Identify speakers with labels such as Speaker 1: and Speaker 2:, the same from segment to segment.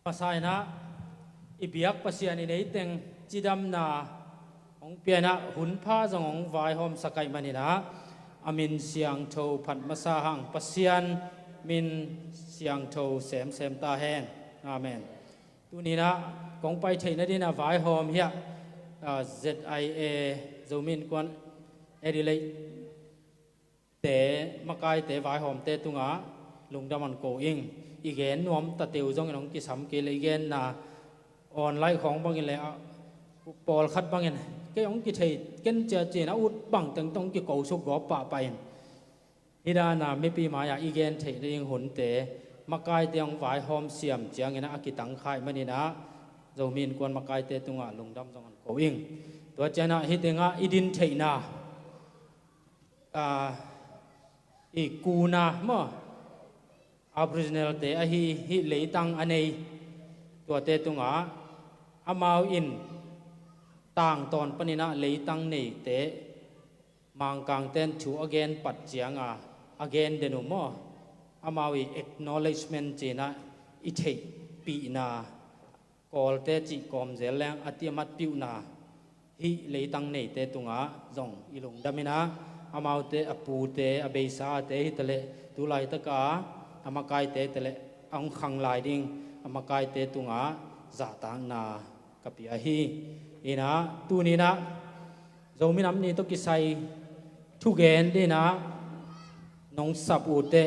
Speaker 1: pasai na ibiak pasian ini teng cidam na ong piana hunpa jong ong vai hom sakai manina amin siang tho phat masa hang pasian min siang tho sem ta hen amen tu ni na kong pai thei na dina vai hom hia ZIA zomin kwan edilei te makai te vai hom te tunga lungdaman ko ing igen nuam ta teu jong nong ki sam ke le gen na online khong bangin le pol khat bangin cái ông kia thầy kiến chơi chơi nó út bằng từng tông cái cầu số góp bạ bay ida na mấy pi mà ya igen thầy riêng hồn tế mặc cái tiếng vải hôm xiêm chiang nghe na cái tăng khai mà nina dầu min quan mặc cái tế tung à lùng đâm trong cổ yên tôi chơi na hít tiếng à idin thầy na cu na mà Aboriginal tế hi lấy tăng anh ấy tôi tế tung à amau in tang ton panina leitang nei te mangkang ten chu again pat chianga again denumo amawi acknowledgement chena ithei pi na kol te chi kom zelang atiamat piu na hi leitang nei te tunga zong ilung damina amau te apu te abeisa te hitale tulai taka amakai te tele ang khang lai ding amakai te tunga za tang na kapia hi ina tu ni na zomi nam ni to kisai thu gen de na nong sap u te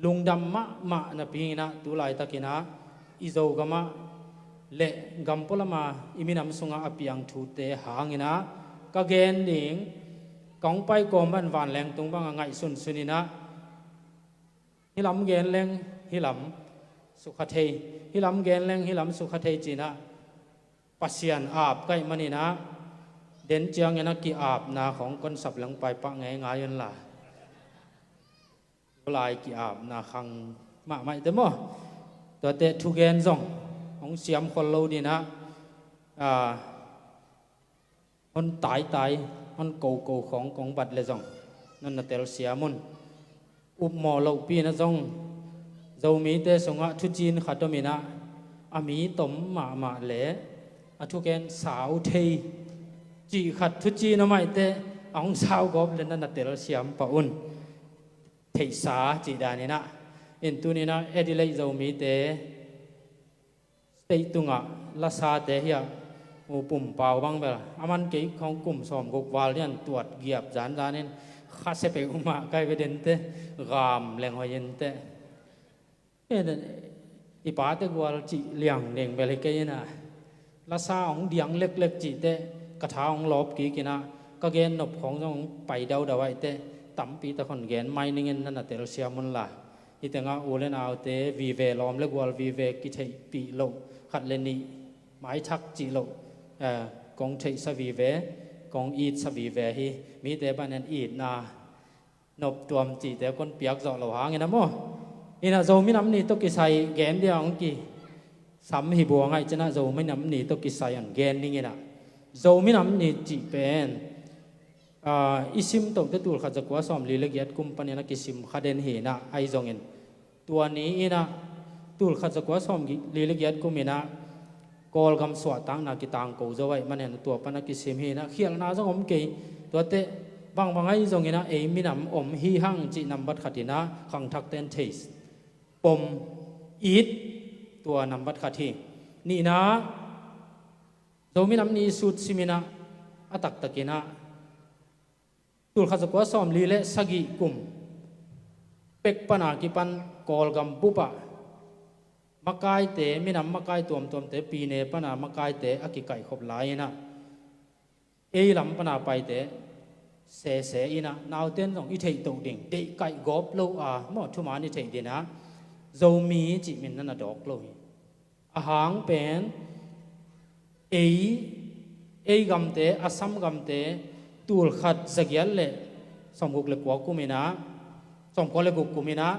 Speaker 1: lungdam ma na pi na tu lai takina izo gama le gampolama iminam sunga apiang thu te hangina ka gen ding kong pai kom ban van leng tung bang ngai sun sunina hilam gen leng hilam sukhathei hilam gen leng hilam sukhathei china pasian aap kai manina den chiang ena ki aap na khong kon sap lang pai pa ngai ngayon la lai ki aap na khang ma mai te mo to te thu gen zong ong siam khol lo ni na on tai on ko khong kong bat le zong non na tel siamun up mo lo pi na zong zo mi te songa thu chin khatomina ami tom ma le thu gen sáo thei chỉ khát thu chi nó mày te ông sao góp lênนั่นเตลเสียมปะอุ่นเทสาจีดานี่นะอินตุนี่นะเอดิเลยจะมีเตสตุงะลาซาเตเฮียมูปุ่มเปล่าบ้างเปล่าอามันเกี่ยของกลุ่มสอมกวาลเนี่ยตรวจเหยียบจานนี่ข้าเสพอุมาใกล้ไปเดินเตกามแรงหอยันเตอีป้าเตกวาลจีเลี้ยงเลี้ยงไปเลยแกน่ะลาซาของเดียงเล็กๆจีเตกระทาของลบกี่กินะก็เกณฑ์นบของต้องไปเดาไว้เตตั้มปีตะคนเกณฑ์ไม่นิ่งนั่นน่ะเตลเซียมันละที่แต่งาโอเลนเอาเตวีเวล้อมเล็กวอลวีเวกิเทปีโลขัดเลนีไม้ชักจีโลกองเทสวีเวกองอีดสวีเวฮีมีแต่บ้านนั้นอีดนานบตัวมจีแต่คนเปียกจอหลวงไงนะโมนี่นะโจมิน้ำนี่ต้องกิใส่เกณฑ์เดียวของกี่สามหิบัวไงจะน่าโจไม่น้ำนี่ต้องกิใส่อย่างเกณฑ์นี่ไงนะโจมิน้ำนี่จีเป็นอิซิมตกแต่ตัวขัดจากว่าสอมลีเลียดกุมปันนักกิซิมขัดเดนเฮนะไอจงเงินตัวนี้นะตัวขัดจากว่าสอมลีเลียดกุมินะกอลคำสวดตั้งนักกิตังกูจะไว้มันเห็นตัวปันนักกิซิมเฮนะเขียนน่าจะอมเกยตัวเตะบางไอจงเงินนะเอมิน้ำอมฮีหั่งจีนำบัดขัดินะขังทักเตนเทสปมอีดตัวนำบัดขัดทีนี่นะโดมิน้ำนี้สุดสิมินะอัตักตะกินะตุลขัดสกัวสอมลีเลสกิกุมเป็กปนากิปันกอลกัมปุปะมะกายเตมิน้ำมะกายตัวมเตปีเนปนามะกายเตอกิไก่ขบลายนะเอลำปนาไปเตเสอินะนาวเต้นของอิเทตดิ่งเด็กไก่กอบโลหมดทุมานิเทเดนะโจมีจิมินนั่นดอกโลอาหางเป็นเอกำเตอสัมกำเตตูลขัดสกยัลเล่สมกุกเล็กกว่ากุมินะสมกุกเล็กกุมินะ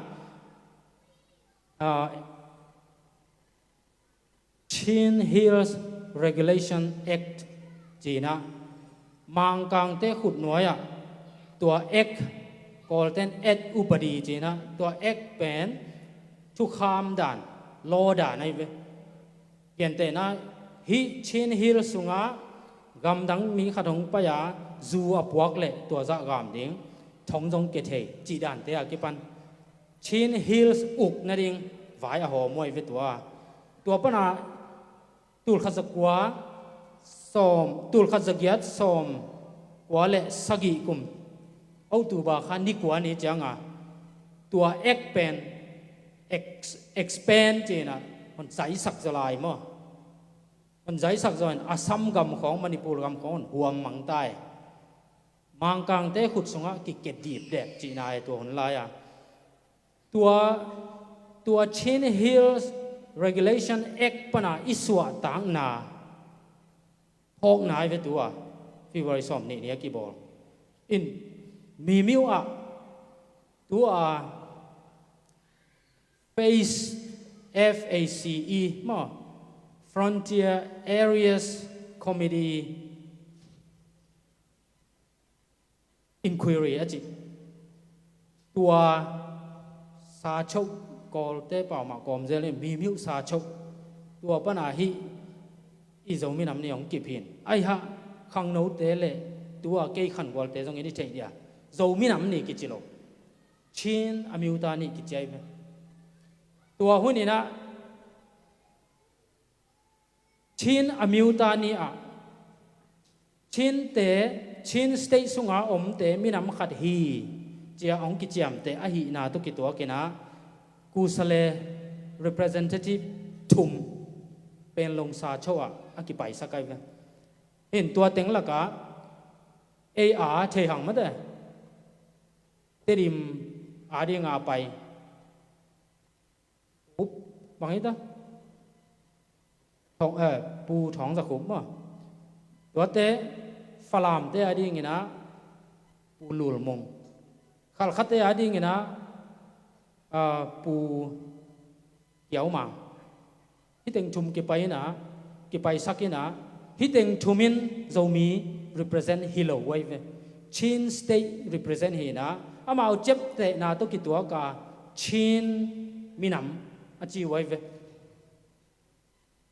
Speaker 1: Chin Hills Regulation Act จีนะมังกังเตขุดหน่วยตัว X กอลเทน X อุปดีจีนะตัว X เป็นทุกขามด่าน โลดาในเวเกียนเตนะฮิชินฮิลสุงากำดังมีขนมปะยาจูอปวกเละตัวจะกำดิ้งทงจงเกเทจีดันเตะกิปันชินฮิลส์อุกนั่นเองไว้อะหอมวยเวตัวปนาตูลขัดกัวสมตูลขัดกียดสมกัวเละสกิกุมเอาตัวบาขันนี่กัวนี่จังตัวเอ็กเป็นexpand จีน่ะมันใจสักจะลายมั้งมันใจสักจะเป็นอาซัมกำของมณิปูรกำของหัวมังใต้มังกังเตะขุดสงะกิเกตดีบเด็กจีนายตัวคนลายตัว Chin Hills Regulation Act ปนาอิสวะต่างนาพกนายเวตัวฟิวบริสอมนี่กี่บอกอินมีมิวตัว FACE มั้ง Frontier Areas Committee Inquiry อ่ะจีตัวซาชกกอลเตป่ามากอมเจริญมีมิวซาชกตัวปัญหาฮีอีจงมีน้ำเนี่ยของกิพินไอ้ฮะขังโน้ตเตเลตัวเกยขันกอลเตจงนี้เทียจงมีน้ำนี่กิจิโลชินอมิวตานี่กิจใจไหมตัวหุ่นนี่นะชินอมิวตานี่ชินเตชินสเตทสุงาอมเตมีน้ำขัดฮีเจ้าองกิจยมเตอหินาตุกิตัวกินะกูสเล representative ทุมเป็นลงซาโชะอากิไปสักไกลเห็นตัวเต็งละกะเทหังมาเด้เตริมดีงาไปปุ๊บบางทีตาท้องปูท้องจะขุมมั้งตัวเตฝรั่งเตอดีงี้นะปูลูลมงขัดขัดเตอดีงี้นะปูเกี่ยวมังฮิตเองชุมกี่ไปนะกี่ไปสักกี่นะฮิตเองชุมินจะมี represent ฮิโลไว้เว้ชิน state represent ฮีนะอามาเอาเจ็บเตะนาตุกิตัวกาชินมีน้ำอาจีไว้เว้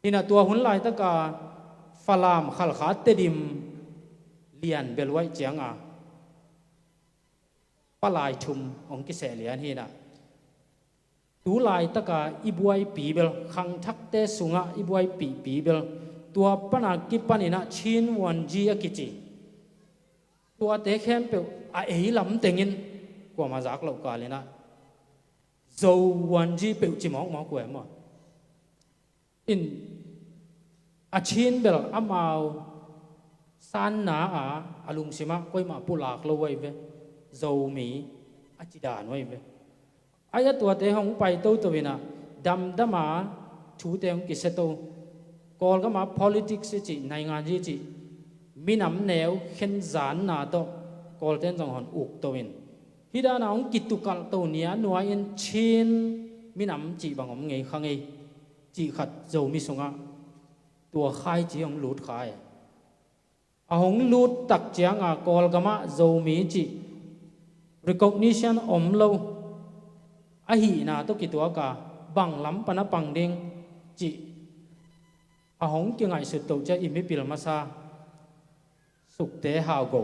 Speaker 1: ฮีนะตัวหุ่นลายตะกาฟลามขัลขาเตดิมเลียนเบลไว้เจียงปลายชุมองกิเสเลียนฮีนะตัวลายตะกาอิบวยปีเบลขังทักเตสุงะอิบวยปีเบลตัวปนากิปนินะชินวันจีอกิจิตัวเตะเข้มเปลลำเต็งินกว่ามาจากเรากาเลยนะโจวันจีเปลจิมองกว่ามั้งอินชินเบลอามาวสันนาอลุงสิมะก้อยมาปุลากเราไว้เวโจมีจิดานไว้เวอายะตัวเตะของไปตัววินะดำมาชูเตงกิเสโตกอลก็มา politics จีในงานจีมีน้ำแนวเข็นจานนาโตกอลเตนจังหันอุกตัววินฮิดานาองกิตุกัลตัวเนี้ยนัวอินชินมีน้ำจีบางอมไงข้างไงจีขัดโจมีสงะตัวขายจีของลูดขายหงลูดตักเจียงกอลก็มาโจมีจี recognition อมโลหินาตุกิตัวกาบังล้ำปนปังดิงจีหงจึงไงสุดตัวจะอิมิปิลมาซาสุกเตหาวโก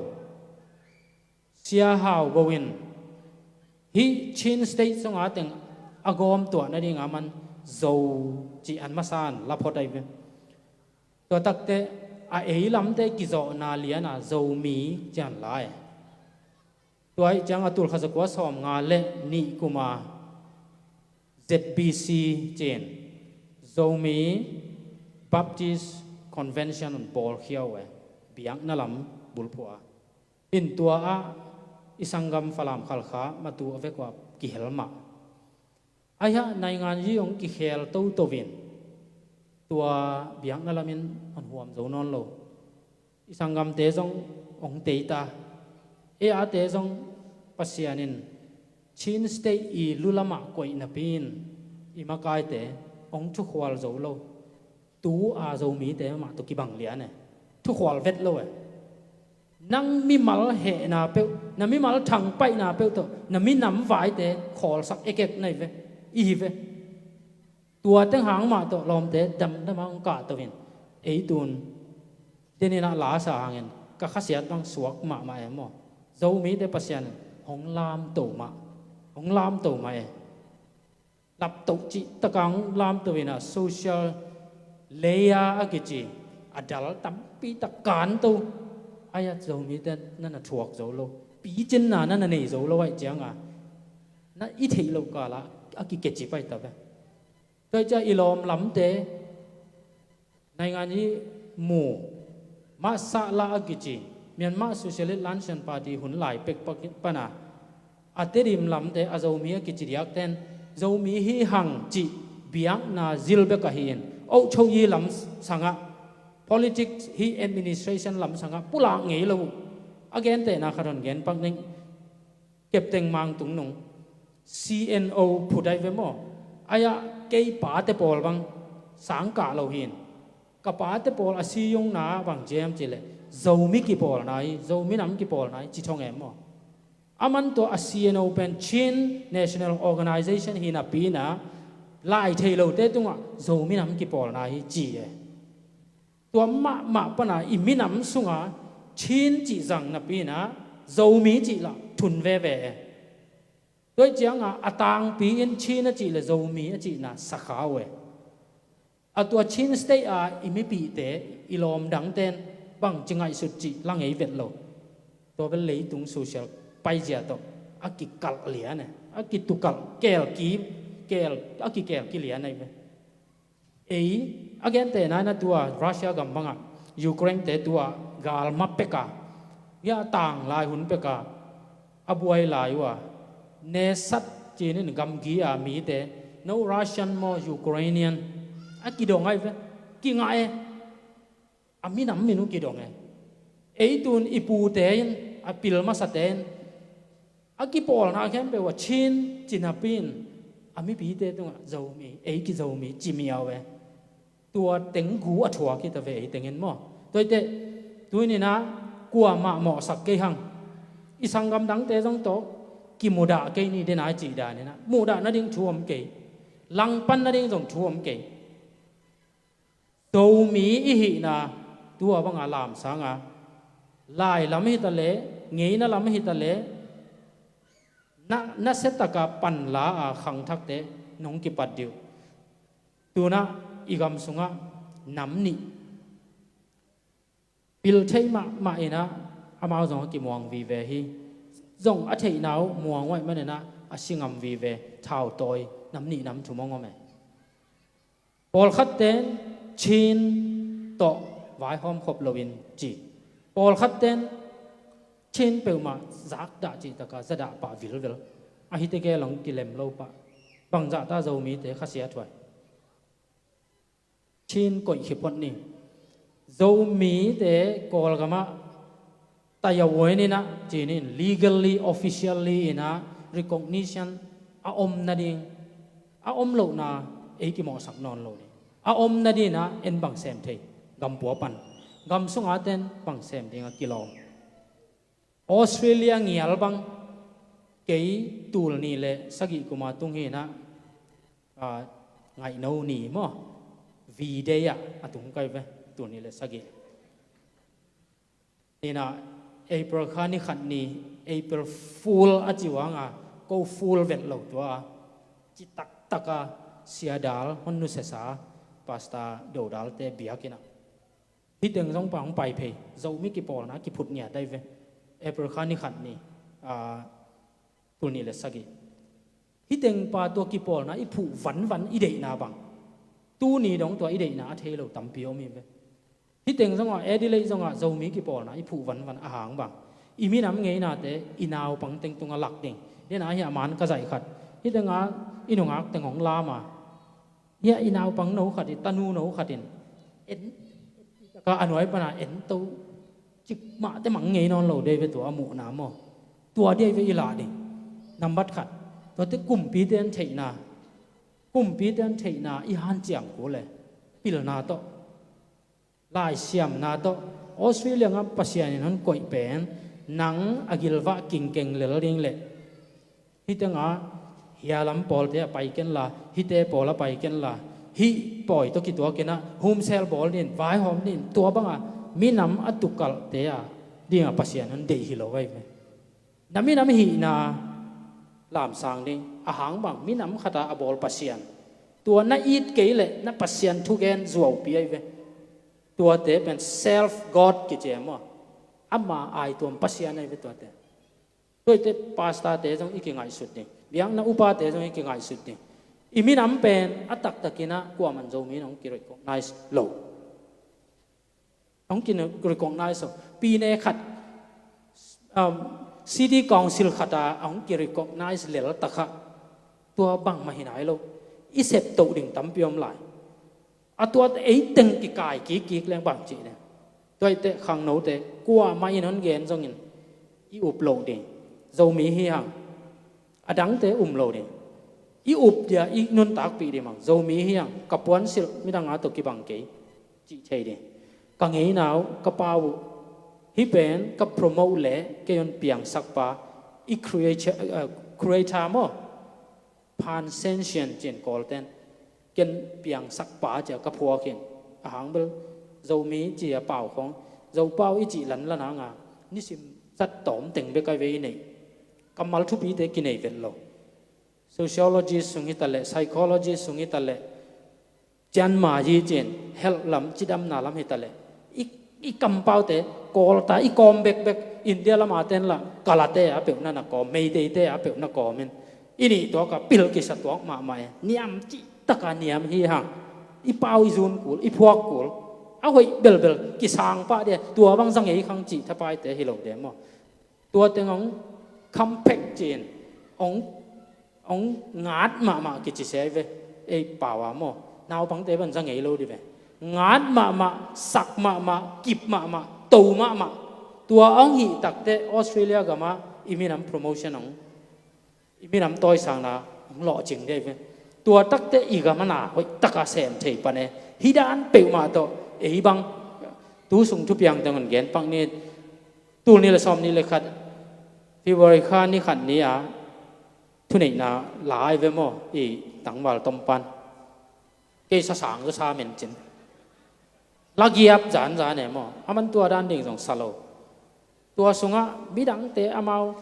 Speaker 1: เสียหาวโกวินฮิชินสเตทสงอาเต็งอากอมตัวนั่นเองมันโจจีอันมาซานลาพอได้เวตัวตักเตลำเตกิโจนาเลียนาโจมีจันไลตัวจังตุลขัสกัวสอมงาเลนิกุมาZBC เจนโจมี Baptist Convention on Ball เขียวเบียงนั่นลำบุลพัวอินตัวอิสังกัมฟลามขัลขามาตัวเวกว่ากิเฮลมาอายะในงานยี่องกิเฮลตัววินตัวเบียงนั่นลำมินอันหัวมโจนอนโลอิสังกัมเตจงองเตตาเตจงปัสยานินชินสเตย์ลุลามะกวยนับปินมากายเตองทุกขวาลโจโลตัวโจมีเตมาตุกิบังเลียนทุกขวาลเวทโลนั่งมีมัลเหนาเปลนั่งมีมัลถังไปนาเปลตัวนั่งมีน้ำไหวเตขอสักเอกในเวอีเว ตัวตั้งหางมาตัวลมเตะดำดำมังกาตัวเองไอ้ตุนเดนี่น่ะลาสางเงินก็ข้าเสียต้องสวกมาเอ็มเจ้ามีแต่ปัสยันหงลามตัวมาหงลามตัวมาหลับตกจิตะกังลามตัวน่ะ social layer อะกิจิอดัลตั้มปีตะการตัวไอ้เจ้ามีแต่นั่นน่ะถวกเจ้าโลปีจินน่ะนั่นน่ะเนี่ยเจ้าโลไว้จังนั่นอีเทโลกาละอะกิเกจิไปตัวโดยจะอิลอมล้ำเตในงานนี้หมู่มาซาลาอักิจิเมียนมาโซเชียลิสต์ลันชันปาร์ตี้หุ่นหลายเป็กปะนะอัตริมล้ำเตอาเจ้ามีอักิจิเดียกเต้นเจ้ามีฮีหังจิเบียงนาซิลเบกะฮีนเอาโชยีล้ำสังะ politics ฮี administration ล้ำสังะปุลาเงี้ยลูกอเกนเตนะคารันเกนปักนึงเก็บเต็งมังตุงนง CNO ผู้ใดเวมออายะเกยป่าเตปอลบังสังกะเราเห็นกับป่าเตปอลอาศัยยงนาบังเจมจิเลเจ้ามีกี่ปอลไหนเจ้ามีน้ำกี่ปอลไหนจิตองเอ็มอามันตัวอาเซียนโอเป็นชิน National Organization หินาปีนะไล่เทโลเตตุงะเจ้ามีน้ำกี่ปอลไหนจีตัวมาปนะอิมีน้ำสุงะชินจิจังนับปีนะเจ้ามีจิละทุนเว่โดยเจ้าอัตางปีอินชินจิเลเจ้ามีจินะสักขาวตัวชินสเตย์อิมิปีเตอิลอมดังเต้นบังจังไงสุดจิลังไอเวทโลตัวเป็นเลยตุงโซเชียลไปเจ้าตัวอากิกัลเหลียเนี่ยอากิตุกัลเกลกีเกลอากิเกลกิเหลียในเว้อาเกนเตนะตัวรัสเซียกัมบังยูเครนเตตัวกาลมาเปกายาต่างลายหุ่นเปกาอบวยลายวะเนสัตจีนินกัมกีมีเต no Russian more Ukrainian อากิดองไงเว้กี่ไงอามีน้ำมีนุกี่ดองไงตุนอีปูเตนอาปิลมาสเตนอากิปอลนะแค่เป็นว่าชินจินาปินอามีปีเตตรงเจ้ามีกิเจ้ามีจิมีเอาเวตัวเต็งกูอัฐวกิตาเวเต็งเงินมั่วตัวเตตัวนี้นะกัวมาหมอสักเกหังอีสังกำดังเตจงโตกิโมดาเกนี่เดนายจีดานี่นะโมดานั่นดิ้งชัวมเกลังปันนั่นดิ้งจงชัวมเกตัวมีอีหินะตัวบังอาลามสังอาลายลำหิตะเลเงี้ยนะลำหิตะเลนัเสตกาปันลาขังทักเตนงกิปัดดิวตัวนะอีกำสุงะน้ำนี่ปิลเทมาเอนะอามาจงกิมวงวีเวฮีจงอัฐินาวมวงไว้มันนะอาชิงอัมวีเวท้าวตอยน้ำนี่น้ำถุมงอแม่ปอลขัดเตนชินโตไว้หอมขบลวินจีปอลขัดเตนชินเปิลมาจักดาจีตะกาจะดาป่าวิลอาฮิตเกลงกิเลมโลปะบังจักตาเจ้ามีเตะข้าเสียถวยชินก่อยขิบคนนี้เจ้ามีเตะกอลกามาแต่ยาวนี่นะจีนี่ legally officially นะ recognition อาอมนาดิงอาอมโลนากิมอสักนอนโลนี่อาอมนาดีนะเอ็นบังเซมเทกำปัวปันกำสุงอาเตนบังเซมเทงกิโลออสเตรเลียเงียลบังเกยตูลนี่เลยสักิกุมาตุงเฮนะไงโนนี่มั้งวีเดียตุงไกเวตูนี่เลยสักินี่นะApril ข้านี่ขันนี่ April Fool อาจิวังก็ Fool เวทเหล่าตัวจิตตักเสียดาลมันนุเสสาพาสต้าโดดาลเตบียกินะที่เดินต้องปังไปเพย์เจ้าไม่กี่ปอนะกี่พุทธเนี่ยได้เว้April ข้านี่ขันนี่ตัวนี้เลยสักิที่เดินปาตัวกี่ปอนะอีผู้วันอีเดน่าบังตู้นี้ดองตัวอีเดน่าเทเราตั้มเปียวมีเว้ที่เต็งจังหวะดีเลยจังหวะเจ้ามีกี่ปอนะอีผู้วันอาหารบังอีมีน้ำเงี้ยนาเตอีนาวปังเต็งตรงหลักเต็งเนี่ยนะเฮียมันกระใจขัดที่เต็งอีหนุ่งเต็งของลามาเฮียอีนาวปังโนขัดตานูโนขัดก็อันไว้ปะนะตัวจิกมาแต่หมังเงี้ยนอนเราได้ไปตัวหมูน้ำตัวเดียวไปอีหลาดินำบัดขัดตัวที่กลุ่มปีเตียนเทนากลุ่มปีเตียนเทนาอีฮันเจียงกูเลยปิลนาโตลายเสียมนาโตออสเตรเลียปัสยานินันก่อยเป็นนังอากิลวะกิงเก่งเลลลิงเล่ฮิตงาเฮียลัมปอลเตะไปกันละฮิตเตปอลไปกันละ hi poi to ki to kena home cell ball nin vai hom nin to banga minam atukal te a dinga pasian an dei hi lo wai me nami nam hi na lam sang ding a hang bang minam khata a bol pasian tua na eat ke le na pasian thu gen zuaw pi ai ve tua te pen self god ki che mo ama ai tuam pasian ai ve tua te toi te pasta te jong ikingai sut ni biang na upa te jong ikingai sut ni imi nam pen atak takina kwa man zo mi nong ki recognize lo ong ki recognize so pi ne khat city council khata ong ki recognize lel takha tua bang ma hinai lo i sep to ding tam piom lai a tua ei teng ki kai ki leng bang chi ne toi te khang no te kwa mai non gen jong in i up lo ding zo mi hi hang adang te lo ding i up dia i nun tak pi di mang zo mi hi hang kapuan sil mi dang a to ki bang ke chi chei de ka ngei naw ka pau hi pen ka promote le ke yon piang sak pa i create mo pan sensation chen golden ken piang sak pa ja ka phua ken a hang bel zo mi chi a pau khong zo pau i chi lan la na nga ni sim sat tom teng be kai ve nei kamal thu pi te ki nei vel lo sociology sungi tale psychology sungi tale chan ma ji chen help lam chidam na lam hi tale i kam pau te kol ta i kom bek india la ma ten la kalate a pe na ko mei te a pe na ko men ini to ka pil ki sa to ma mai niam chi taka niam hi hang i pau i zun kul i phuak kul a hoi bel ki sang pa de tua bang sang ei khang chi thapai te hi lo de mo tua te ngong compact chen ong ngat ma ki chi se ve ei pawa mo naw bang te ban sang ei lo di ve ngat ma sak ma kip ma to ma tua ong hi tak te australia ga ma iminam promotion ong iminam toy sang na lo ching de ve tua tak te i ga ma na hoi taka sem thei pa ne hi dan pe ma to ei bang tu sung thu piang tang gen pang ni tu ni la som ni le khat february kha ni khat ni a thu nei na lai ve mo i tang wal tom pan ke sa sang ga sa men chin lagiap jan ne mo aman tua dan ding jong salo tua sunga bidang te amau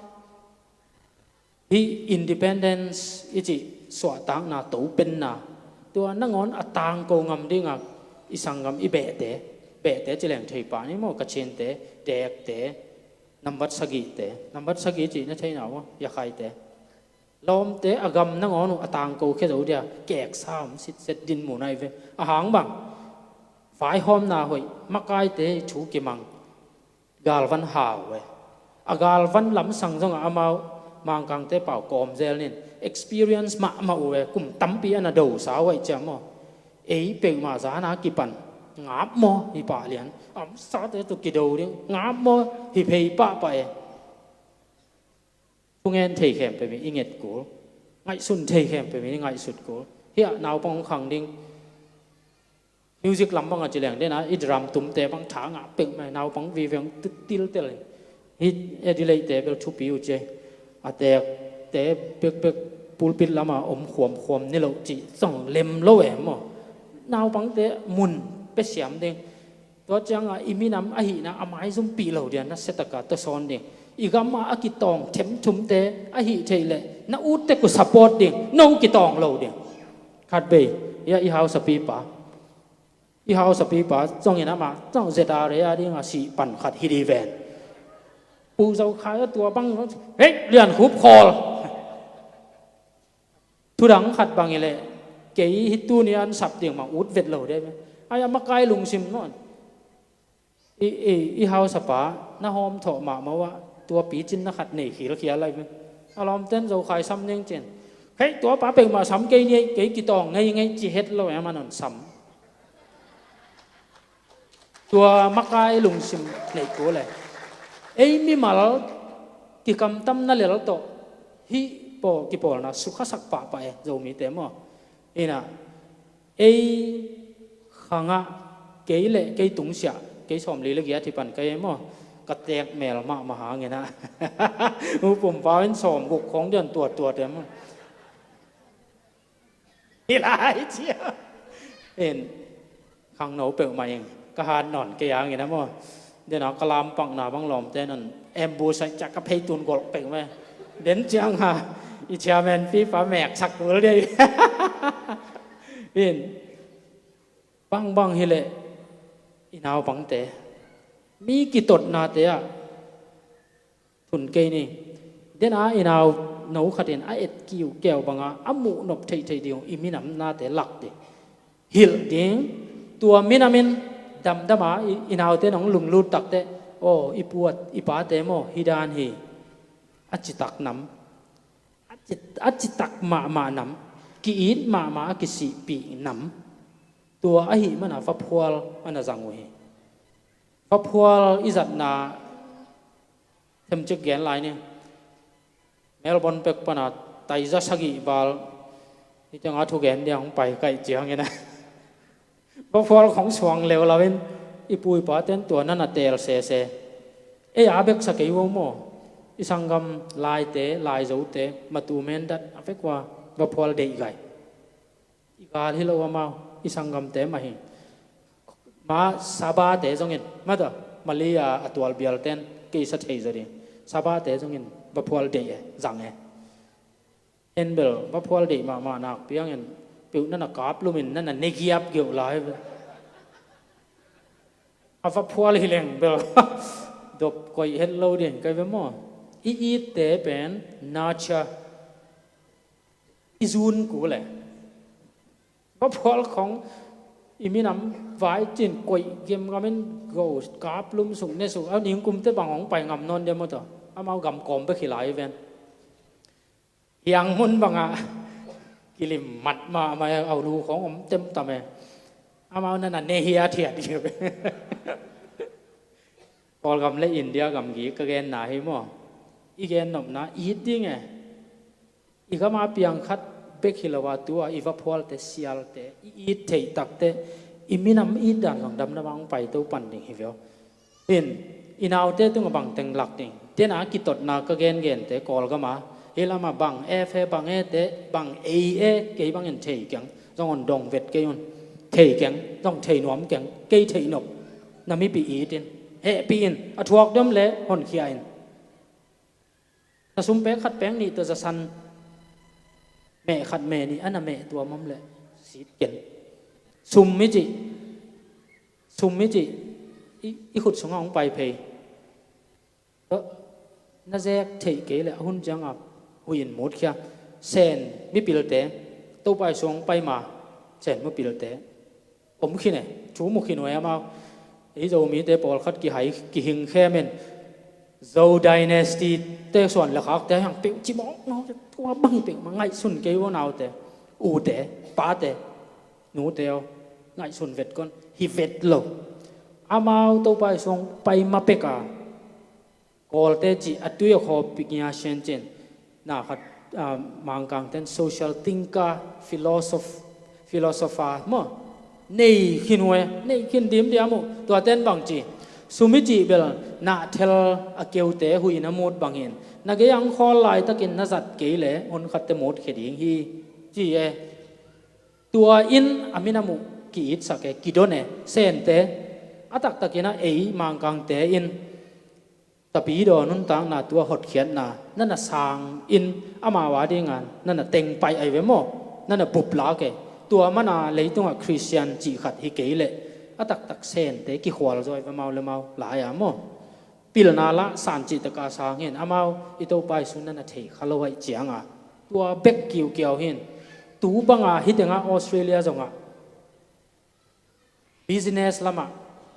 Speaker 1: hi independence ichi so tang na to pen na tua nangon atang ko ngam dinga isangam i be te chileng thei pa ni mo ka chen te dek te number sagi chi na thei na wa ya khai te lom te agam nangon atang ko khe zo dia kek sam sit set din mu nai ve a hang bang phải hôm nào hội mắc ai thế chú kia gal văn hào vậy gal văn lắm sang trong amao mang càng tế bảo còm gel nên experience mà vậy cũng tắm pi anh đầu sao vậy chém mà ấy bèn mà giá na kịp bản ngáp mò thì bà liền sao thế tụi kia đầu đi ngáp mò thì phải bà vậyพวกเงินเทเข้มไปมีอิงเอ็ดกูไงสุนเทเข้มไปมีไงสุดกูเฮียนาวปองขังดิ้งmusic lắm bằng ở chỉ leng đấy na ít drum tum te bằng thang à pek mai nào bằng vi veng til tel hit edilei te bel thu piu che a te pek pulpit lama khom ni lo chi song lem lo em mo nào bằng te mun pe siam ding to chang a iminam a hi na amai zum pi lo dia na setaka to son ding igama akitong them thum te a hi theile na ut te ku support ding no kitong lo ding khat be ya I house pi pa i hao sapi pa trong ina ma trong zeta re a ding a si pan khat hi di ven pu zau khai tua bang hey lian khup khol thu dang khat bang ile ke hi tu ni an sap ding ma ut vet lo de ai ma kai lung sim non i hao sapa na hom tho ma wa tua pi chin na khat nei khil khia lai alom ten zau khai sam ning chen hey tua pa peng ma sam ke ni ke ki tong ngai chi het lo ya manon sam tua makai lung sim nei ko le ei mi mal ki kam tam na le to hi po ki pol na sukha sak pa e zo mi te mo ina ei khanga ke le ke tung sia ke som le le ya thi pan ke mo ka tek mel ma ha nge na u pum pa en som guk khong dianตัวte mo hi lai chia เอ็นข้างโหนเปิดมาเองก็หาหนอนเกียงอย่างนั้นมั้งเดี๋ยวน้องกลามปังหนาบังหลอมแต่นั่นแอมบูใส่จักรเพยตุนกอลเปิดมาเด่นจังฮะอีเชียแมนฟีฟ้าแมกสักตัวเลยเอ็นบังเฮเลอีนาวบังเตมีกี่ตดนาเตะทุนเกนี่เดี๋ยวนะอีนาวหนูขัดเห็นไอเอ็ดกิวแก้วบังอ่ะอามูนบเทยเดียวอีมินำนาเตะหลักเดฮิลดิ้งตัวมินามินดำมาอีนาวเตะน้องลุงลูดตักเตะโอ้อีปวดอีป้าเตะโมฮิดานฮีอัจจิตักน้ำอัจจิตักมานำกีอินมากิสิปีน้ำตัวไอหิมันอ่ะฟับพวลมันอ่ะจังเวฟับพวลอิจัดนาทำจุดแกนไลน์เนี่ยเมลบอนเป็กปนาไตจะสกิบาลที่จังอาทุกแกนเดียวของไปไกลเจียงเงี้ยนะฟับพวลของสวงเลวเราเป็นอีปุยป้าเต้นตัวนั่นน่ะเตลเซอาเบกสกิวโมอีสังกัมลายเตลายจูเตมาตูเมนดัดอาเฟกว่าฟับพวลเดย์ไกอีกาที่เราว่ามาอีสังกัมเตมาเห็นมาซาบาเตจงเงินมาตัวมาลียาตัวเบียลเต้นกี่สัตย์จะดีซาบาเตจงเงินบัพวลเดย์จังเอ็นเบลบัพวลเดย์มาหนักเพียงเงินปิวนั่นน่ะกาบลูมินนั่นน่ะเนกิยับเกี่ยวลายอาฟับพวลฮิเลงเบลดบก้อยเห็นเราเด่นกันไปมั่วอีเตเป็นนาชาอิซูนกูเลยบัพวลของอีมีน้ำไว้จีนกวยเกมก็มันโกสกราบลุ่มสุงเนี่ยสุเอาหนิงกุมเตบังของไปงำนอนเดียวมั้งต่อเอามากำกอมไปขี้ไหลเวนยังมุนบังอ่ะกิลิมมัดมาเอาดูของผมเต็มตาแม่เอามานั่นน่ะเนเฮียเทียดอยู่ไปพอกำเล่อินเดียกำกี้ก็แกนหนาให้มั่วอีแกนหนมนะอีดดิ้งไงอีก็มาเปียงคัดเบกฮิลวาตัวอีฟับพอลเตเซียลเตอีเทตักเตอีมินำอีดันของดำน้ำมังไปตัวปั่นดิ่งเหี้ยเห็นอีนาวเตตัวบังเต็งหลักดิ่งเตน่ากิตดนาก็เกนเตกอลก็มาเฮลามาบังเอฟบังเอเตบังเอเกยบังเงินเทยกังต้องดองเวทเกยนเทยกังต้องเทยนวมกังเกยเทยนบน้ำมีปีอีดินเฮปีอินอทวกดมเละหอนเขียนถ้าซุ่มเป๊กขัดแป้งนี่ตัวจะสันแม่ขัดแม่นี่อันน่ะแม่ตัวมั่มเลยสีเก่งซุ่มไม่จิอีขุดสงองไปเพย์ก็น่าจะเทเกเลยหุ่นจังอ่ะหุ่นหมดแค่เซนไม่ปิลเตะตัวไปสงไปมาเซนไม่ปิลเตะผมคิดเนี่ยชูมุขินไว้มาไอ้เจ้ามีเตะบอลคัดกี่หายกี่หิงแค่เมนโซดายเนสตีเตะส่วนละครับแต่ยังเปียจิมองเนาะตัวบังเปียมาไงสุนเกยวน่าวเตะอูเตะป้าเตะหนูเตะไงสุนเวทก่อนฮิเวทโลอามาตัวไปส่งไปมาเปกากอลเตจิอัตุยขอปิกยาเชนเจนน่าขัดมังกังเต้น social thinker philosopher มั้งนี่ขินวยนี่ขินดิมเดียมุตัวเต้นบางจีสุมิจิเบลน่าเทลอเกวเตหุยน้ำมูดบางเห็นนักยังขอลายตะกินนัจัดเกลอนขัดเตมดเขดิงฮีจีตัวอินอามินามุกีดสักกิโดเนเซนเตอตักตะกินะมังกังเตอินตะปีดอนุนตังนาตัวหดเขียนนานั่นน่ะสางอินอามาวาดีงานนั่นน่ะเต็งไปไอเวโมนั่นน่ะบุบลาเกตัวมันน่ะเลยตัวคริสเตียนจีขัดฮิเกเลอตักเซนเตกิขวาลจอยเมาหลายอ่ะโมปิลนาละสานจิตกาสางเห็นอามาอิโตไปสุนันน่ะเทขลอยเจียงอ่ะตัวเบกเกี่ยวเห็นตูบังอ่ะฮิตงอ่ะออสเตรเลียจงอ่ะบิสเนสละมา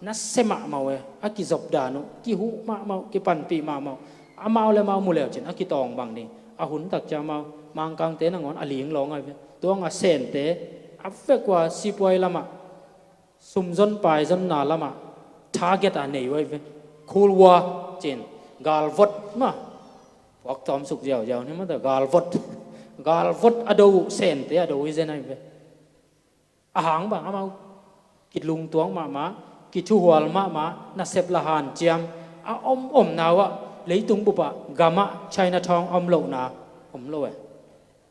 Speaker 1: นัสเซมาเมาอากิจบดานุกิหูมาเมากิปันปีมาเมาอาเมาเลยเมามูเลจินอากิตองบางนี่อาหุนตักจะเมามังกังเตนังอนอลีงลองไงตัวงาเซนเตอัฟเฟกว่าสิปวยละมาซุมจนไปจนนาละมาทาร์เก็ตอันนี้ไว้คูลวัวจินกาลวดมาพวกตอมสุกเจียวนี่มันแต่กาลวดอดูเซนเตอดูวิเซนไอ้อาหางบางอาเมากิดลุงตัวงมากิจูหัวมาน่าเสพละหันเจียมอมนาวะเลยตุงบุปะกามะไชน่าทองโลนาโล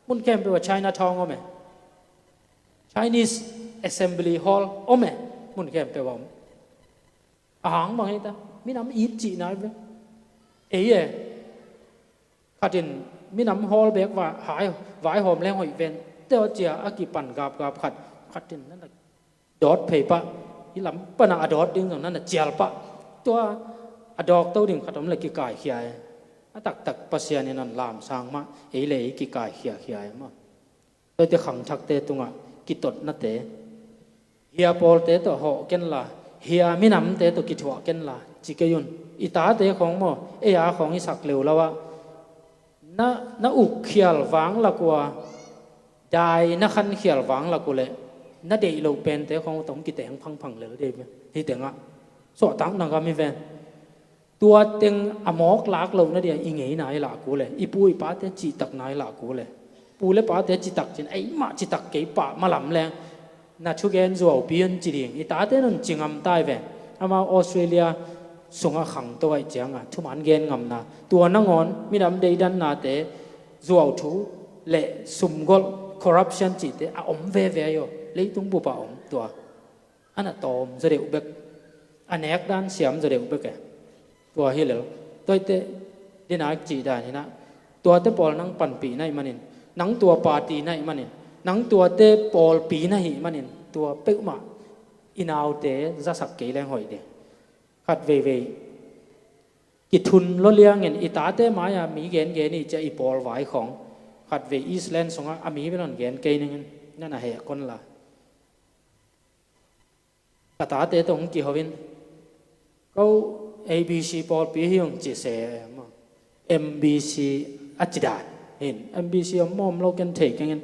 Speaker 1: มุนแคมไปว่าไชน่าทองก็ไหม Chinese assembly hall ome mun kem pe wam ahang bang ita minam it chi nai ve ye khatin minam hall bek wa hai vai hom leng hoi ven teo chia aki pan gap gap khatin nan dot pe pa hi lam pana adot ding nan na chial paตัวadok to ding khatom le ki kai khiai tak tak pasian nan lam sang ma ei le ki kai khiai ma tôi te khang thak te tunga ki tot na te hia pol te to ho ken la hia minam te to ki thwa ken la chi ke yun ita te khong mo e ya khong i sak leu lawa na uk khial wang la kwa dai na khan khial wang la ku le na dei lo pen te khong tong ki teng phang phang le de hi tenga so tang na ga mi venตัวเต็งอมอกลากเราเนี่ยอีเงี้ยนายหลักกูเลยอีปูอีป้าเตจิตักนายหลักกูเลยปูเล่ป้าเตจิตักจินไอ้มาจิตักเก๋ป้ามาหลำแรงน่าชุกเอ็นจัวเปลี่ยนจีเดียงอีตาเตนั่นจิงอำใต้แหวนอามาออสเตรเลียส่งอาขังตัวไอ้เจียงอ่ะทุกมันเกนงำนะตัวนั่งงอนมีน้ำเดดันนาเตจัวทูเละสุ่มกอลคอร์รัปชันจีเตออมเวโยเลยตุ้งบุปผาอมตัวอันนั้นตอมจะเดือดเบกอันแอกด้านเสียมจะเดือดเบกตัวเฮลตัวเตดินาจีได้นี่นะตัวเตปอลนังปันปีนั่นมันนินนังตัวปาตีนั่นมันนินนังตัวเตปอลปีนั่นหิมันนินตัวเป๊กมาอินเอาเตจะสักเกลงหอยเดขัดเวกิทุนลดเลี้ยงเงินอิตาเตมายามีเกณฑ์นี่จะอีปอลไหวของขัดเวอีสแลนด์สงอามีเป็นเกณฑ์เกณฑ์นึงนั่นน่ะเหตุคนละกตาเตตรงกี่ฮวินเขาABC ปอลปีที่ยงจีเซม MBC อัจฉริยะเห็น MBC มอมเรากันเทกันเงิน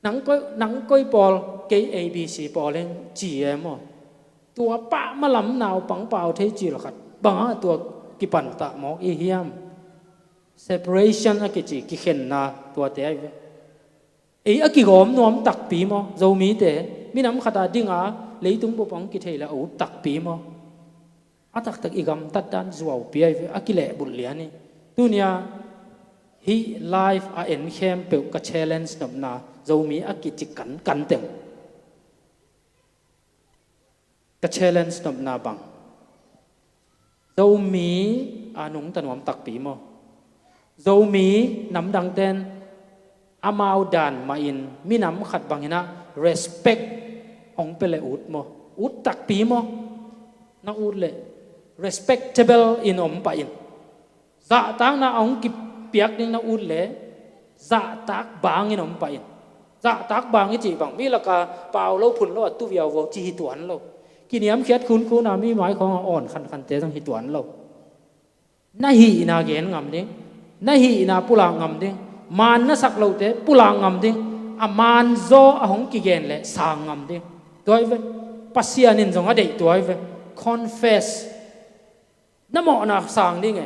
Speaker 1: หนังก้อยปอลเกย์ ABC ปอลเองจีเอ็มตัวปะมาลำหนาวปังเปล่าเทจีหรอครับบางตัวกิปันตะหมอกอีเฮียม separation อะกิจีกิเข็นนาตัวเตะไอ้อะกิโกมนวมตักปีมั้งเรามีแต่มีน้ำขดาดิ่งอ่ะเลยตุ้งบุปังกิเทแล้วอุตักปีมั้งอาตักตักอีกำตัดด้านจัวปีไอ้อากิเลบุลเลียนี่ตัวเนี้ยฮีไลฟ์อาเอ็นเข้มเปิลกับเชลเลนส์นบนาเรามีอากิจิกันเต็งกับเชลเลนส์นบนาบังเรามีอานุงตันวมตักปีมั้งเรามีน้ำดังเต้นอามาวดานมาอินมีน้ำขัดบังหินะ respect องเปเลอุดมั้งอุดตักปีมั้งนักอุดเลยrespectable in om pa in za tang na ong ki piak ding na ud le za tak bang in om pa in za tak bang i chi bang mi la ka paw lo phun lo tu viaw wo chi hi tuan lo ki niam khiat khun khu na mi mai khong on khan te sang hi tuan lo na hi na gen ngam ding na hi na pula ngam ding man na sak lo te pula ngam ding a man zo a hong ki gen le sang ngam ding toy ve pasian in zong a dei toy ve confessน้ำหมอนะสั่งดิไง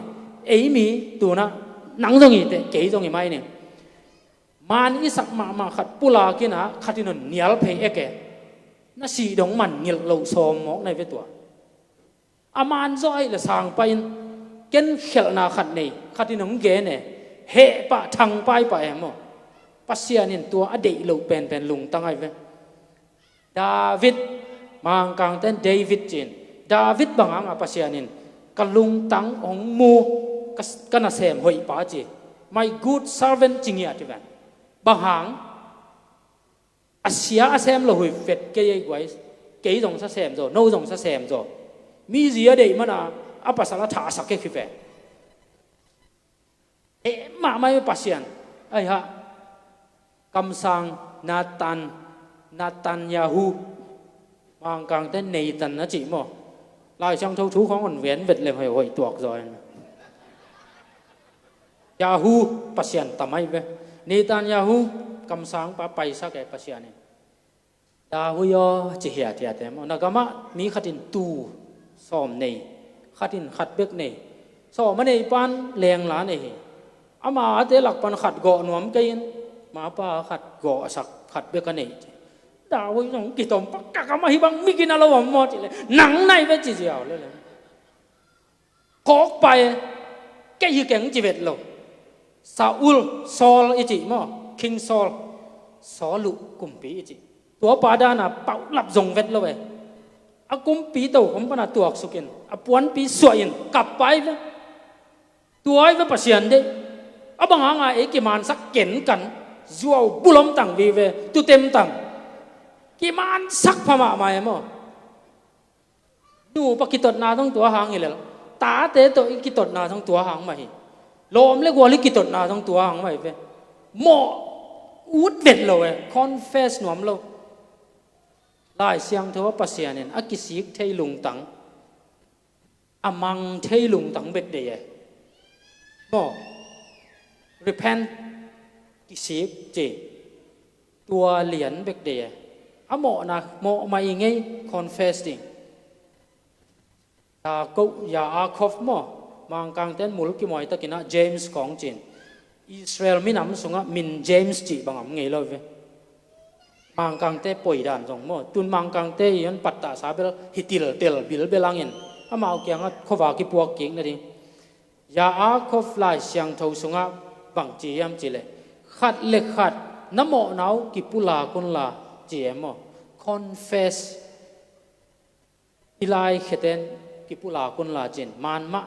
Speaker 1: เอ้ยมีตัวนะหนังตรงนี้แต่เก๋ตรงนี้ไม่เนี่ยมันอีสักมาขัดปุลากินะขัดที่นั่นเหนียวเพย์เอเกน่าสีดงมันเหนียวเหลาซอมมอกในเวตัวอามันจ้อยละสั่งไปเกินเขลนาขัดนี่ขัดที่นั่นเก๋เนี่ยเฮปะทางไปมั้งปัสเซียนินตัวอดีตเหลาเป็นลุงตั้งไงเวดาวิดมังกังเต้นเดวิดจินดาวิดบางอ่ะปัสเซียนินกลุงตังองมูกันน่ะเสมหอยป้าจี my good servant จริงอย่างที่แบบบางหางอาเซียอาเซมเราหอยเฟดเกย์ไว้เกย์ตรงซะเสมจ่อโน่ตรงซะเสมจ่อมีเสียเดี๋ยวมันอ่ะอัปสารถาสักเกย์คือแฟมาไม่ปัสยันไอ้ฮะคำสั่งนาตันยาฮูบางกลางเต้นเนตันนะจีมั้งลายช่างเท่าทูของคนเวียนเวทเลยหอยตัวกซอยยาฮูปัสยันทำไมเว้เนตันยาฮูคำสั่งป้าไปสักแก่ปัสยันยาฮูยอจิเหียเทียเต็มนักมามีขัดินตูซ้อมเนยขัดินขัดเบกเนยซ้อมมันเนยปานแรงหลานเนยอามาเตหลักปันขัดเกาะหนวมกันมาป้าขัดเกาะสักขัดเบกกันเนยดาวน้องกิตมปักกะมาฮิบังมิกินาลาวมอจิเลยหนังในเวจิเจียวเลยขอกไปแกยืแกงจีเวตโลซาอุลซอลอิจิมอคิงซอลซอลุกุมปีอิจิ ตัวปาดานะเป่าหลับจงเวทเลยอากุมปีโตผมปนาตัวสุกินอาปวนปีสวยนกลับไปเวตัวไอ้เวปัสยันเดอาบังหางไอ้กิมานสักเก่นกันจัวบุลมตังวีเวตุเต็มตังกิมานสักพม่ามาเอมอดูปกิตนาทั้งตัวหางอีเลยตาเตตัวอีกิตนาทั้งตัวหางมาหิลมเล็กวัวลิกิตนาทั้งตัวหางมาเวหมออุดเบ็ดเลยคอนเฟสหนวมเราลายเสียงเทวปัสยานินอากิสิกเทลุงตังอามังเทลุงตังเบ็ดเดียหมอ repent กิสิกเจตัวเหรียญเบ็ดเดียอาหมอนะหมอมาอีไง confessing ก็อย่าอาคอฟหมอมังกังเต้นมุลกิมอยตะกินะเจมส์ของจีนอิสราเอลมินำสงะมินเจมส์จีบังไงเลยเวมังกังเต้ป่วยด่านสงหมอตุนมังกังเต้ยันปัตตาสาเบลฮิติลเตลบิลเบลังเงินอามาเอาเกียงขวากิปวกเก่งนะดิอย่าอาคอฟลายเสียงทสงะบังจียมจีเลขัดเล็กขัดน้ำหมอหนาวกิปุลาคนลาจีเอ็มconfess อิไลเขเตนกิปุลาคนลาจีนมันมะ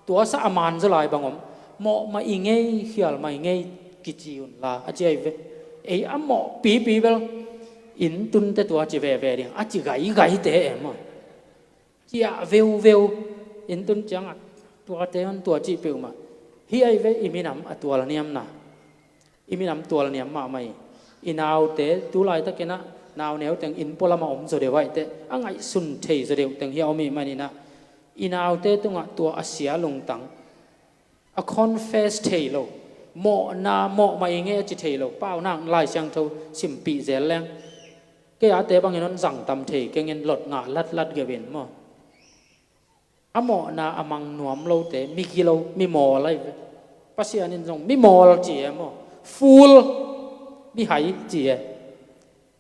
Speaker 1: ตัวสะอามานจะลายบางอมหมอมาอีไงเขียลมาอีไงกิจิอุนลาอาเจเวไอ้อะหมอปีเบลอินตุนแต่ตัวจีเวเดียงอาจิไกเตะมะจีอะเวลอินตุนจังตัวเตมันตัวจีเปิวมาฮีไอเวอิมินำตัวละเนียมนะอิมินำตัวละเนียมมาไม่อินเอาเตตัวลายตะกินะนาวแนวแต่งอินพลมาอมจะเดียวไว้เตอ่างไอสุนเทจะเดียวแต่งเฮียเอามีมันนี่นะอินเอาเตตัวอาเซียลงตังa confess เทโลหมอนาหมอมาเองจิเทโลเป้านางลายเชียงเทาสิมปีเจริญแกอาเตบางอย่างนั้นสั่งตำเทแกเงินหลดงาลัดเกวินหมออะหมอนาอมังหนวมโลเตมีกิโลมีหมออะไรภาษาอันนี้ตรงมีหมอเจี๋ยหมอฟูลมีไหเจี๋ย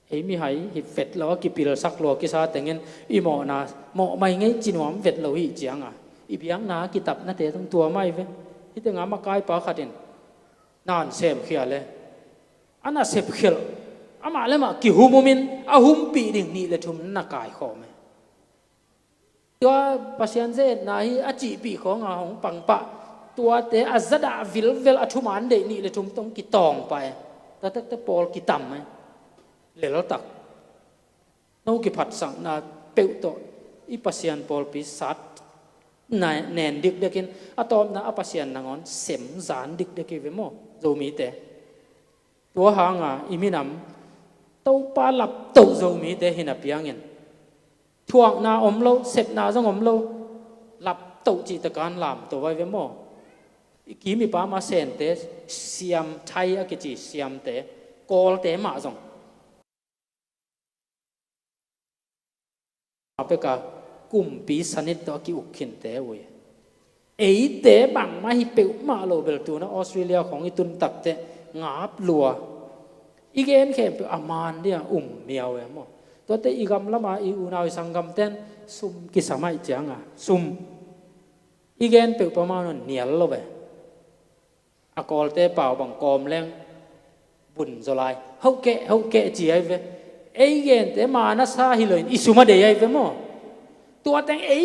Speaker 1: ไอ้มีไหหิเฟดแล้วกิปิลสักโลกิซาแต่เงินอีหมอนาหมอไม่ไงจีนวมเฟดเราหิเจียงอ่ะอีเพียงนากิตับนาเตต้องตัวไม่เว้ที่ตัวงามาไกลปาขัดินนานเสพเขียเลยอันน่ะเสพเขียลอามาเลยมากิหุมุมินอาหุมปีดิ่งนี่เลยทุมนักกายขอไหมตัวปัศยันเจนนาฮีอาจีปีของอาหงปังปะตัวเตอาซาดาวิลเวลอัทุมานเดนี่เลยทุมต้องกิตองไปแต่ปอลกิตัมไหมเหลือแล้วตักน้องกิผัดสั่งนาเปิวโตอีปัศยันปอลปีสัตนายแนนดิกเด็กินอะตอมนะอปัสยันนางอนเสมจานดิกเด็กิเวโมโจมีเตตัวหางอิมินำเต้าปลาหลับเต้าโจมีเตหินับยังเงินทวงนาอมโลเสพนาจงอมโลหลับเต้าจิตการลามตัวไว้เวโมอีกีมีปามาเซนเตเสียมไทยอกิจิเสียมเตกอลเตมาจงเอาไปกับกลุ่มปีสนิทตัวกิอุกขินเตวไอ้เตะบังมาฮิเปิวมาโลเบลตูนะออสเตรเลียของอีตุนตักเตงาบลัวอีเกนเข็มเปอามานเดียเมียวเอมตัวเตอีกำละมาอีอุนาวสังกำเต้นซุ่มกิสมัยจังซุ่มอีเกนเปอประมาณนั้นเนียลโลเบอากอลเตเป่าบังกอมแรงบุญจลายเฮาเกะจีไอเวไอ้เกนเตมานาซาฮิโลอินอิสุมาเดียไอเวโมตัวแต่งไอ้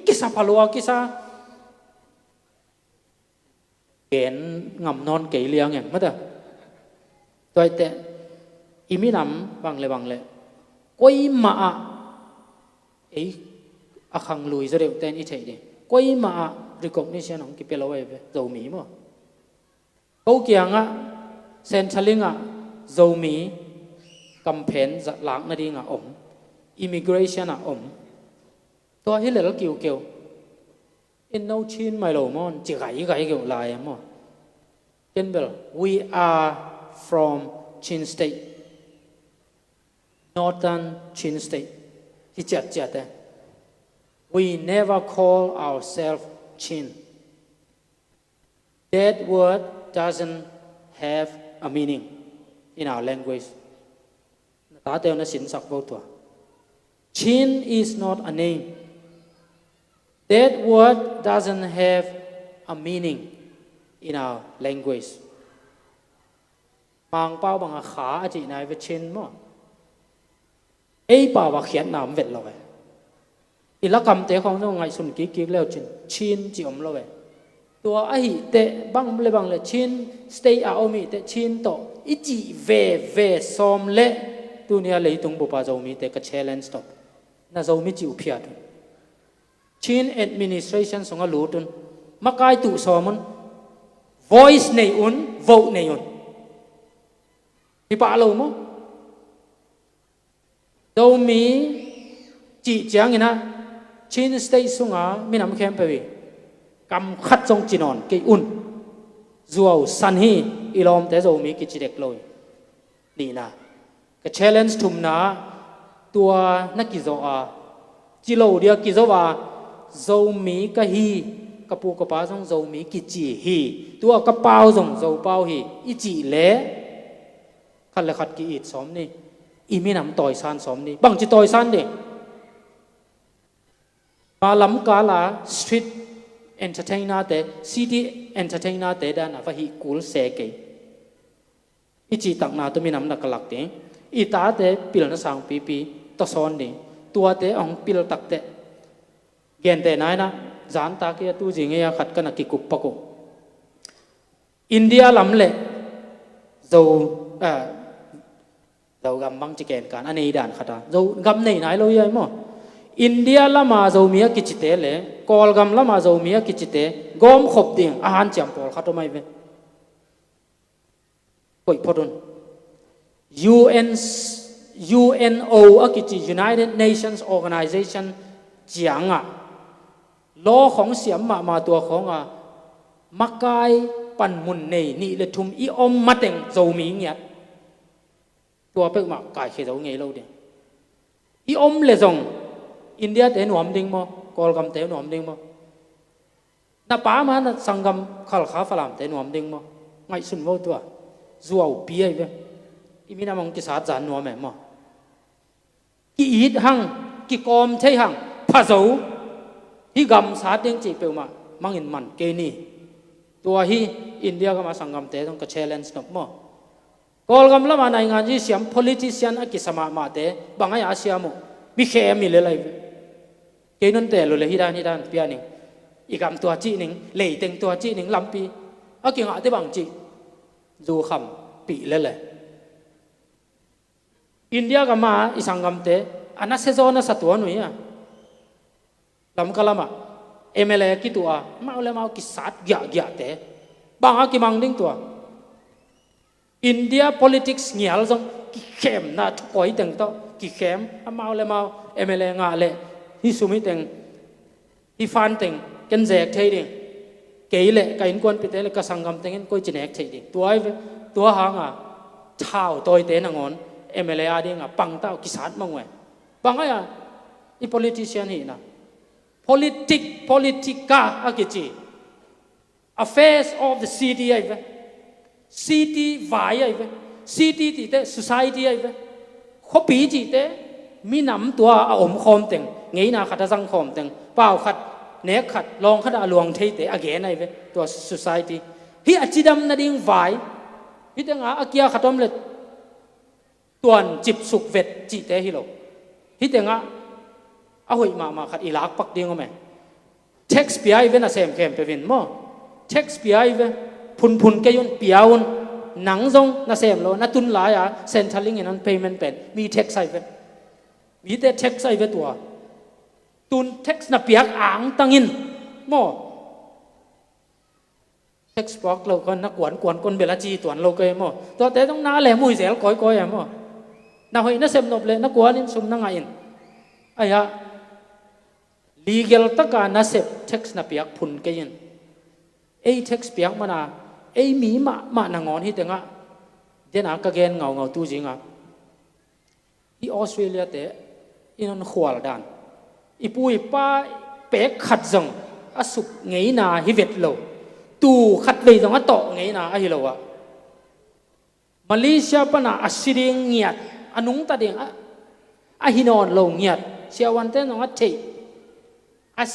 Speaker 1: กิสาพลัวกิสาเกณฑ์งำนอนเกลียงอย่างมั้งเถอะตัวแต่อิมินำบางเลยก้อยมาไอ้อาคังลุยจะเรียกแต่นี่ใช่ดิก้อยมา recognition ของกิเปลเอาไว้โจมีมั้งเขาเกี่ยงเซนทลิงโจมีกัมเพนจะล้างนาดีimmigration ตัวที่เหลือเกี่ยวอินโนชินไม่หลงมันจะไกเกี่ยวลายมั้งเช่นเบล we are from Chin State Northern Chin State ที่จัดแต่ we never call ourselves Chin that word doesn't have a meaning in our language ตาเตียวน่ะสินสักวัวตัว Chin is not a name That word doesn't have a meaning in our language. บางเป้าบางขาอาจินายเวชินมั้ง ป่าวเขียนน้ำเวทเราเว้อีละกำเตะของต้องไงสุนกิ๊กแล้วชินจิอมเราเว้ตัวไอ้เตะบังเลยชิน stay เอามีเตะชินโตอีจีเวซอมเละตัวเนี้ยเลยตรงบุปผาเจ้ามีเตะก็ challenge ตบน่าเจ้ามีจิวเพียดชิน administration สงฆ์รู้ตุนมาไกลตุสอมัน voice ในอุน vote ในอุนที่ป่าเรามั้งเจ้ามีจีเจียงนะชิน stay สงฆ์มีน้ำเข้มไปวิกำขัดจงจีนอนกี่อุนจัวสันฮีอีลอมแต่เจ้ามีกิจเด็กเลยนี่นะก็ challenge ทุ่มนะตัวนักกิจวัตรจิโลเดียกิจวัตรเจ้ามีก็ฮีกระปูกระป๋าจงเจ้ามีกิจฮีตัวกระเป๋าจงเจ้าเป๋าฮีอีจีเล่ขัดเลยขัดกี่อีดสมนี่อีมีน้ำต่อยซานสมนี่บังจิต่อยซานเด็กมาล้ำกาลา street entertainer แต่ city entertainer แต่ด้านนั้นว่าฮีกูลเสกอีจีตักนาตัวมีน้ำหนักหลักเด้อีตาแต่ปิลน่ะสังปีต่อซ้อนเด้ตัวแต่องปิลตักแต่เกณฑ์แต่ไหนนะจานตาเกียตู้จริงเงียขัดกันนักกิกุปปะกุอินเดียลำเละเรากำบังจะเกณฑ์การอันนี้ด่านขัดเรากำไหนเราใหญ่มั้งอินเดียละมาเรามีกิจเตะเลยกอลกำละมาเรามีกิจเตะกอมขบดิ่งอาหารจำปอลขัดทำไมเว้ยก็อีกพอดน UNO อักิจิ United Nations Organization จียงล้อของเสียมมาตัวของมักไกปันมุนนี่เลยทุมอีอมมาเต็งโจมีเงียตัวเป็กมักไก่เขยเราไงเราเดียอีอมเลยจงอินเดียเตะหนวมดิ่งมั้งกอลกำเตะหนวมดิ่งมั้งน้าป้ามันสังกำขัลขาฝรั่งเตะหนวมดิ่งมั้งไงสุนว่าตัวจัวปีไอ้เว้ยอีมีน้ำมันกิสาจานหนวมแม่มั้งกี่อีดหังกี่กอมใช่หังพะโจฮีกำสาเด้งจีเปิลมามังอินมันเกนี่ตัวฮีอินเดียก็มาสังกำเตะต้องก็ challenge นกมั้งกอลกำละมาในงานที่เสียม politician อักิสมาเตะบางไอ้อาเซียมุมีแค่มีเลยเกนันเตะเลยฮิดานเปียนิงอีกำตัวจีนิงเล่เต็งตัวจีนิงลำปีอักิงอาเตบังจีดูคำปีเลยอินเดียก็มาอีสังกำเตะอันนั้นเซโซน่ะสัตว์หนุ่ยลำกะละมาMLA กี่ตัวมาเอาเลยมาเอากิสัตยาเตะบางอากิมังดิ้งตัวอินเดีย politics เงียลจงกิเข้มนะทุกคนเต็งตัวกิเข้มมาเอาเลยมาเอาMLA งาเลยฮิสุมิเต็งฮิฟันเต็งกันแจกเทดิเกยเลยกันกวนไปเตะเลยก็สังกำเต็งก็จะแจกเทดิตัวหางเท้าตัวเตะนางอนMLA อาดิ้งปังเต้ากิสัตมังเว้บางอย่างอี politician นี่นะpolitica อากิจี affairs of the city ไอ้เว้ city วายไอ้เว้ city ที่เต society ไอ้เว้เขาปีจีเตมีน้ำตัวอมคอมเต็งไงนะขัดสังคมเต็งเปล่าขัดเนกขัดลองขัดอลวงเทเตอเกนไอ้เว้ตัว society ฮีอจิดำนาดิ้งวายฮีเต็งอาเกียขัดอมเลยตัวจิบสุกเวทจีเตฮิโลฮิเต็งเอาหุ่ยมาขัดอีลักปักดิ้งก็ไหม tax ปีไอเว้น่ะเซมเข้มไปวินมั้ง tax ปีไอเว้พุนแกยุนปีอาวุนหนังจงน่ะเซมโลน่ะตุนหลายcentraling อย่างนั้น payment เป็นมี tax ไอเว้มีแต่ tax ไอเว้ตัวตุน tax น่ะเปียกอ่างตังอินมั้ง tax บอกเราก็นักกวนคนเบลจีตัวเราเกยมั้งตัวแต่ต้องน่าแหลมมุ้ยเสียก้อยมั้งน่ะเฮ้ยน่ะเซมนบเลยนักกวนนี่สมนั่งไงอินไอ้ฮะ legal ตะการน่ะเซฟ tax น่ะเปียกพุนเกยินไอ้ tax เปียกมันไอ้มีมานางอนที่เต็งเดี๋ยวนะก็เกณฑ์เงาตู้จริงที่ออสเตรเลียเตะอินนขวาลดันอีปุยป้าเป็กขัดจังสุกไงนาฮิเวตโลตู้ขัดไปตรงนั้นต่อไงนาฮิโลมาเลเซียปนะสิริงเงียดอนุงตาเดียงฮินอนโลเงียดเชียวันเต้นตรงนั้นเท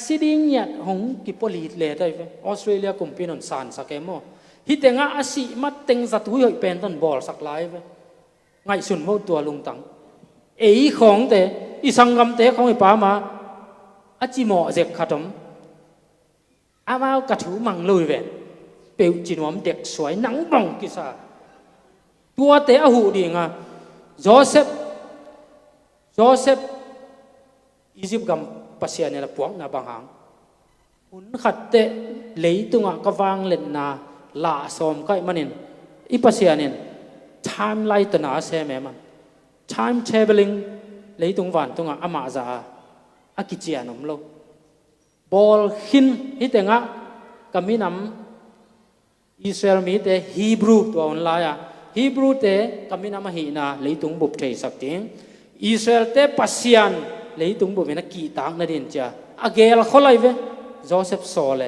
Speaker 1: สิริงเงียดหงกิปลีดเลยได้ไหมออสเตรเลียกุมพินนสานสักเกมฮิเตงสิมัดเต็งสัตว์หุยเป็นต้นบอลสักหลายไหมไงสุนโมตัวลุงตัง เอ๋ของเตอีสังกำเตของไอ้ป้ามาอาจิโมเจกขัดมอามากระถูมังลุยเวนเปียวจีนวมเด็กสวยหนังบังกิซาตัวเตอหูดีงาโจเซฟอียิปต์กำปัสยาเนี่ยละพวงนาบางหางหุ่นขัดเตะเลยตุงะกวางเล่นนาลาสอมก็มันนินอีปัสยาเนี่ย time ไล่ตนาเสมมัน time traveling เลยตุงวันตุงะอามาซาอากิจิยานมโลบอลหินฮิตงะกำมีนำอิสราเอลมีแต่ฮีบรูตัวออนไลน์ฮีบรูแต่กำมีนำมาหินาเลยตุงบุบเทสักทีอิสราเอลแต่ปัสยานเลยตุงบุบเป็นกีตางนั่นเองจ้าอาเกลเขาไล่เวโจเซฟโซเ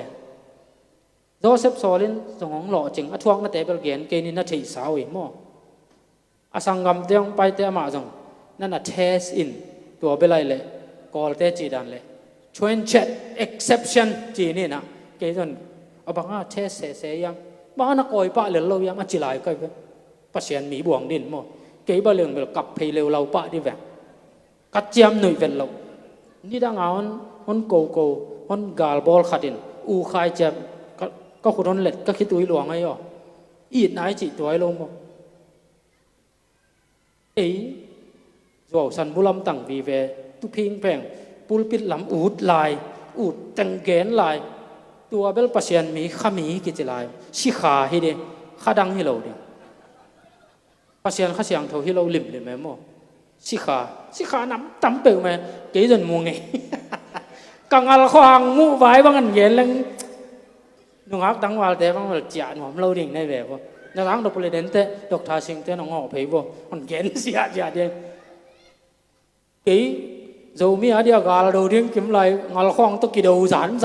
Speaker 1: ลนสงองหล่อจริงอทวงนั่นแต่เบลเกียนเกนินนั่นเทสาวอีมั่วอาสังกำเตียงไปเตะมาจังนั่นน่ะเทสอินตัวเบลเลยกอลเตจีดันเลยชวนเช็ด exception จีนี่นะเกจนเอาบางเทสเสียยังบางนักออยปะเหลือเรายังอจิลายก็ไปปัสยานมีบ่วงดินมั่วเกยบะเรื่องเบลกับเพลเร็วเราปะดิแหวงกัดเจียมหนุ่ยเป็นเรานี่ดังเอาคนโกคนกาลบอลขัดินอูคายเจ็บก็ขุดนเล็ดก็คิดตัวหลวงไงอ่ะอีดนายจิตัวไอ้ลงบ่เอ๋จวบสันบุลำตั้งวีเวตุพิงแพงปูลปิดลำอูดลายอูดตังเกนลายตัวเบลปัสยานมีขมีกิจลายชิขาฮิเดขาดังฮิโลเดียปัสยานข้าเสียงเท่าฮิโลลิมเลยไหมมั่วชิขาน้ำตั้มเปิลไหมเกยจนมัวไงกังอัลควางมู่ไว้บางอันเย็นลังนุ่งฮักดังวาลแต่บางวันจ่าหนุ่มเราดิ่งในแบบว่าในร้านดอกประเด็นเตะดอกทาสิงเตะน้องออกไปบ่มันเย็นเสียจ่าเดียกี่dù mi ở địa gà đầu tiên kiếm lại ngал khoang tất kỳ đầu giản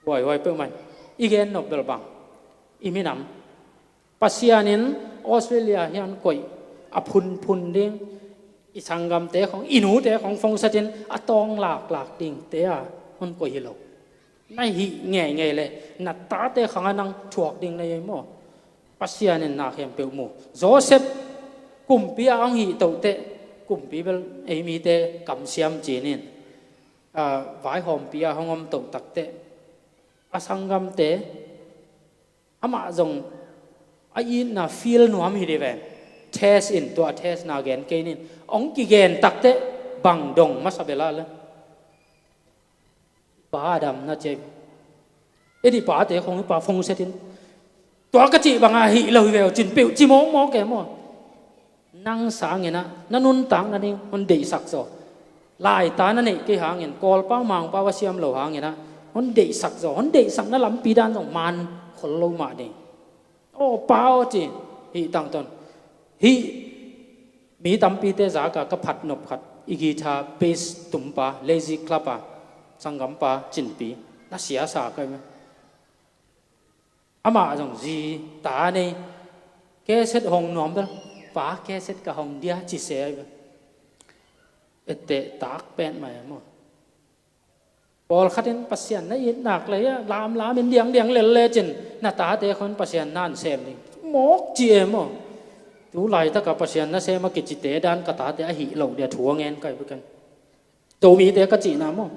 Speaker 1: hỏi bữa mình igen nộp bel bang imi nam Pasianin Australia hian koi phun ding isangam teของinu teของฟงสตินatong lak ding te a hon koi hilo nai hi nge le na ta te khanga nang thuak ding nei mo Pasianin na khem pe mu Joseph kumpia ang hi to te kumpi bel ei mi te kam siam jinin vai hom pia hongom to tak te asangam te ama jong ai na feel nuam hi deven test in to test na gen kenin ong ki gen takte bang dong masabela la pa adam na che edi pa te khong pa phong setin to ka chi banga hi lo ve chin piu chi mo ke mo nang sang ina nanun tang na ni hon dei sak so lai ta na nei ke hang en kol pa mang pa wa siam lo hang ina hon dei sak so hon dei sak na lam pi dan song man khol lo ma deโอ้เปล่าจีฮีตั้งต้นฮีมีตั้มปีเตจากัผัดนบขัดอีกีชาเบสตุ่มปะเลซิคลับปะสังกัมปะจินปีน่าเสียสากันไหมอามาจงจีตาในแกเซ็ตห้องนอนเปล่าฟ้าแกเซ็ตกับห้องเดียจีเสียไปเตะตากเป็นไหมมั้งบอลขัดเองปัสยานนั่นหนักเลยอะลามเป็นเดียงเลยจินหน้าตาเตะคนปัสยานนั่นเซมนี่หมกจีเอ็มอ่ะดูไหลถ้ากับปัสยานนั่นเซมมากิจเตะด้านกระตาเตะหิเหล่าเดียถั่วเงินกันไปกันตัวมีเตะกจีน้ำมั้ง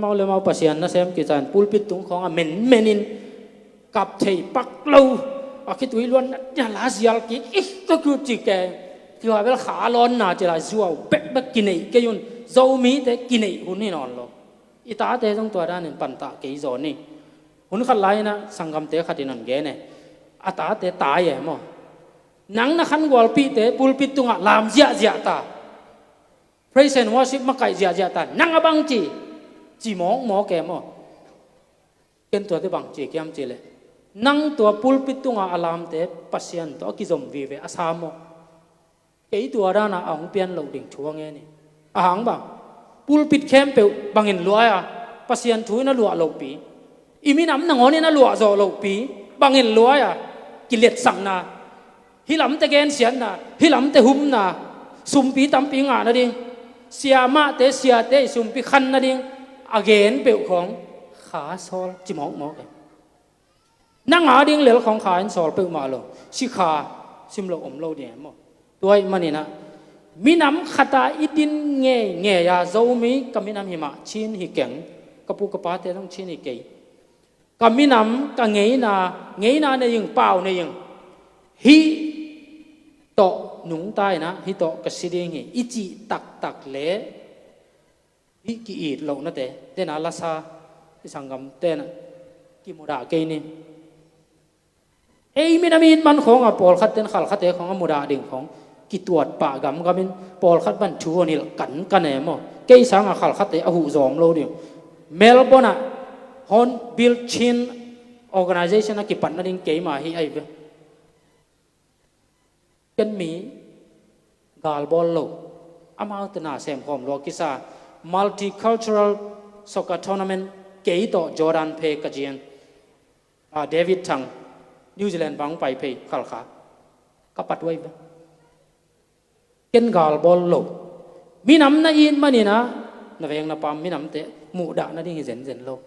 Speaker 1: เอาเลยมาปัสยานนั่นเซมกิจการปูลปิดตรงของเมนินกับเทปักเล่าคิดวิล้วนอย่าลาเสียลกิอีกก็คือจีแกที่ว่าเวลาขาร้อนหนาจะลายซัวเป๊ะกินไอ้แกยุนโจมีเตะกินไอ้หุ่นนี่นอนหรออีตาเตะตรงตัวด้านนึงปันตะเกยจอนี่หุ่นขัดไล่นะสังกัมเตะขัดนันเกเนี่ยอาตาเตะตายเหรอมั้งนังนักขันกวลปีเตะปูลปิดตุงะลามเจียตา praise and worship มาไก่เจียตานังบังจีหมอแกมั้งเกินตัวที่บังจีเกี่ยมจีเลยนังตัวปูลปิดตุงะอลามเตะปัสยันตัวกิจมวีเวอาสามมั้งเกยตัวด้านน่ะอ่างเปียนเหล่าดิ่งชัวเงี้ยนี่อ่างบังปูลปิดเข้มเปลบางเห็นลอยอ่ะปัสยันถุยน่ะลัวเหล่าปีอีมีน้ำหนังอ๋อนี่น่ะลัวโจเหล่าปีบางเห็นลอยอ่ะกิเลสสั่งน่ะฮิลำเตเกนเสียนน่ะฮิลำเตหุ่มน่ะสุมปีตั้มปีงาน่ะดิเสียมาเตเสียเตสุมปีคันน่ะดิอาเกนเปลของขาซอลจิมอกเองนั่งหาดิ่งเหลวของขาอินซอลเปลมาเลยชิขาซิมโลอมโลเดียมตัวมันนี่นะ mi nam khata idin nge ya zo mi ka mi nam hi ma chin hi keng ka pu ka pa te long chin hi ke ka mi nam ka ngei na ne yung pau ne yung hi to nung tai na hi to ka siding hi ichi tak le hi ki it lo na te na la sa sangam te na ki muda ke ni ei mi namin man khong a pol khat ten khal khat te khong a muda ding khong ki tuat pa gam gamin pol khat ban chu ni kan e mo ke sang a khal khat te a hu zom lo di melbourne hon build chin organization a ki pan na ding ke ma hi ai ve ken mi gal bol lo amao tna sem khom lo ki sa multicultural soccer tournament ke to jordan phe ka jian david thang new zealand bang pai phe khal kha ka pat wai ve ken gal bol lo mi nam na in mani na veng na pam mi nam te mu da na ding zen lo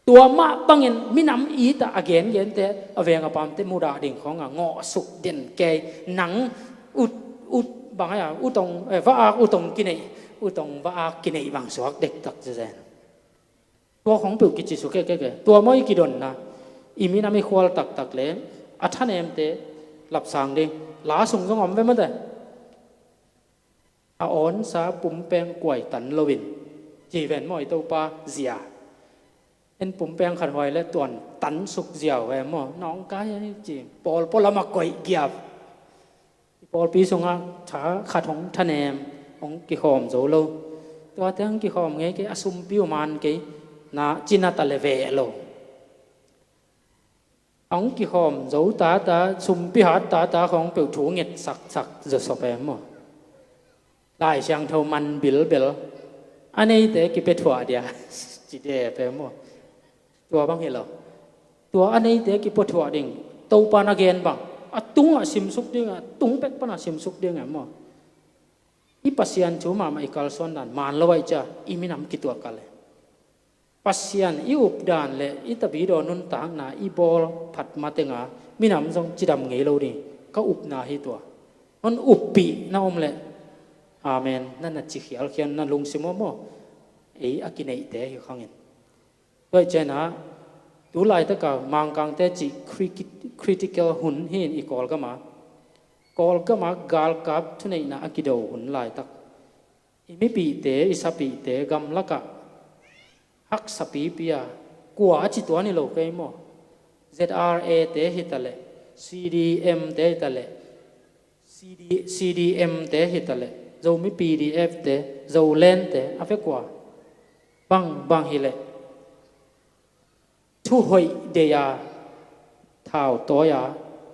Speaker 1: tua ma bangin mi nam i ta again gen te aveng a pam te mu da ding khong a ngo suk den ke nang ut bang ya utong va a utong ki nei utong va a ki nei bang suak dek tak jeตัวของปิวกิจิสุเกะตัวไม่กี่ดนนะอีมีน้ำมีควอลตักเลยอัฐานเอ็มเตหลับสางดิหลาส่งสงอมไว้มั้งแต่อาอ้อนสาปุ่มแปงกวยตันโลวินจีเวนมอยตัวปลาเสียเอ็นปุ่มแปงขัดหอยและตัวนตันสุกเสียวแหวมน้องกายจีปอลละมากวยเกียบปอลปีสงอาช้าขัดของทนเอ็มของกิขอมโจโลตัวเต้งกิขอมไงกี่อสุมปิวมันกี่na china ta le ve lo ong ki khom zo ta sum pi hat ta khong pe thu nget sak zo so pe mo dai siang tho man bil anei te ki pe thwa dia chi de pe mo tua bang he lo tua anei te ki po thwa ding to pa na gen bang atung a sim suk ding tung pek pa na sim suk ding mo i pasian chu ma mai kal son dan man lo wai cha i minam ki tua kal pasian i up dan le i tabi do nun tang na i bol phat ma tenga minam jong chidam ngei lo ni ka up na hi to on up pi na om le amen nan na chi khial khian na lung simo mo ei akinei te hi khangin toi chena tu lai ta ka mang kang te chi critical hun hin i kol ka ma gal kap thunei na akido hun lai tak i mi pi te i sa pi te gam la ka hak sapi pia kwa chi to ni lo ke mo zra te hitale cdm te hitale cdm te hitale zo mi pdf te zo len te afe kwa bang hile thu hoi de ya thao to ya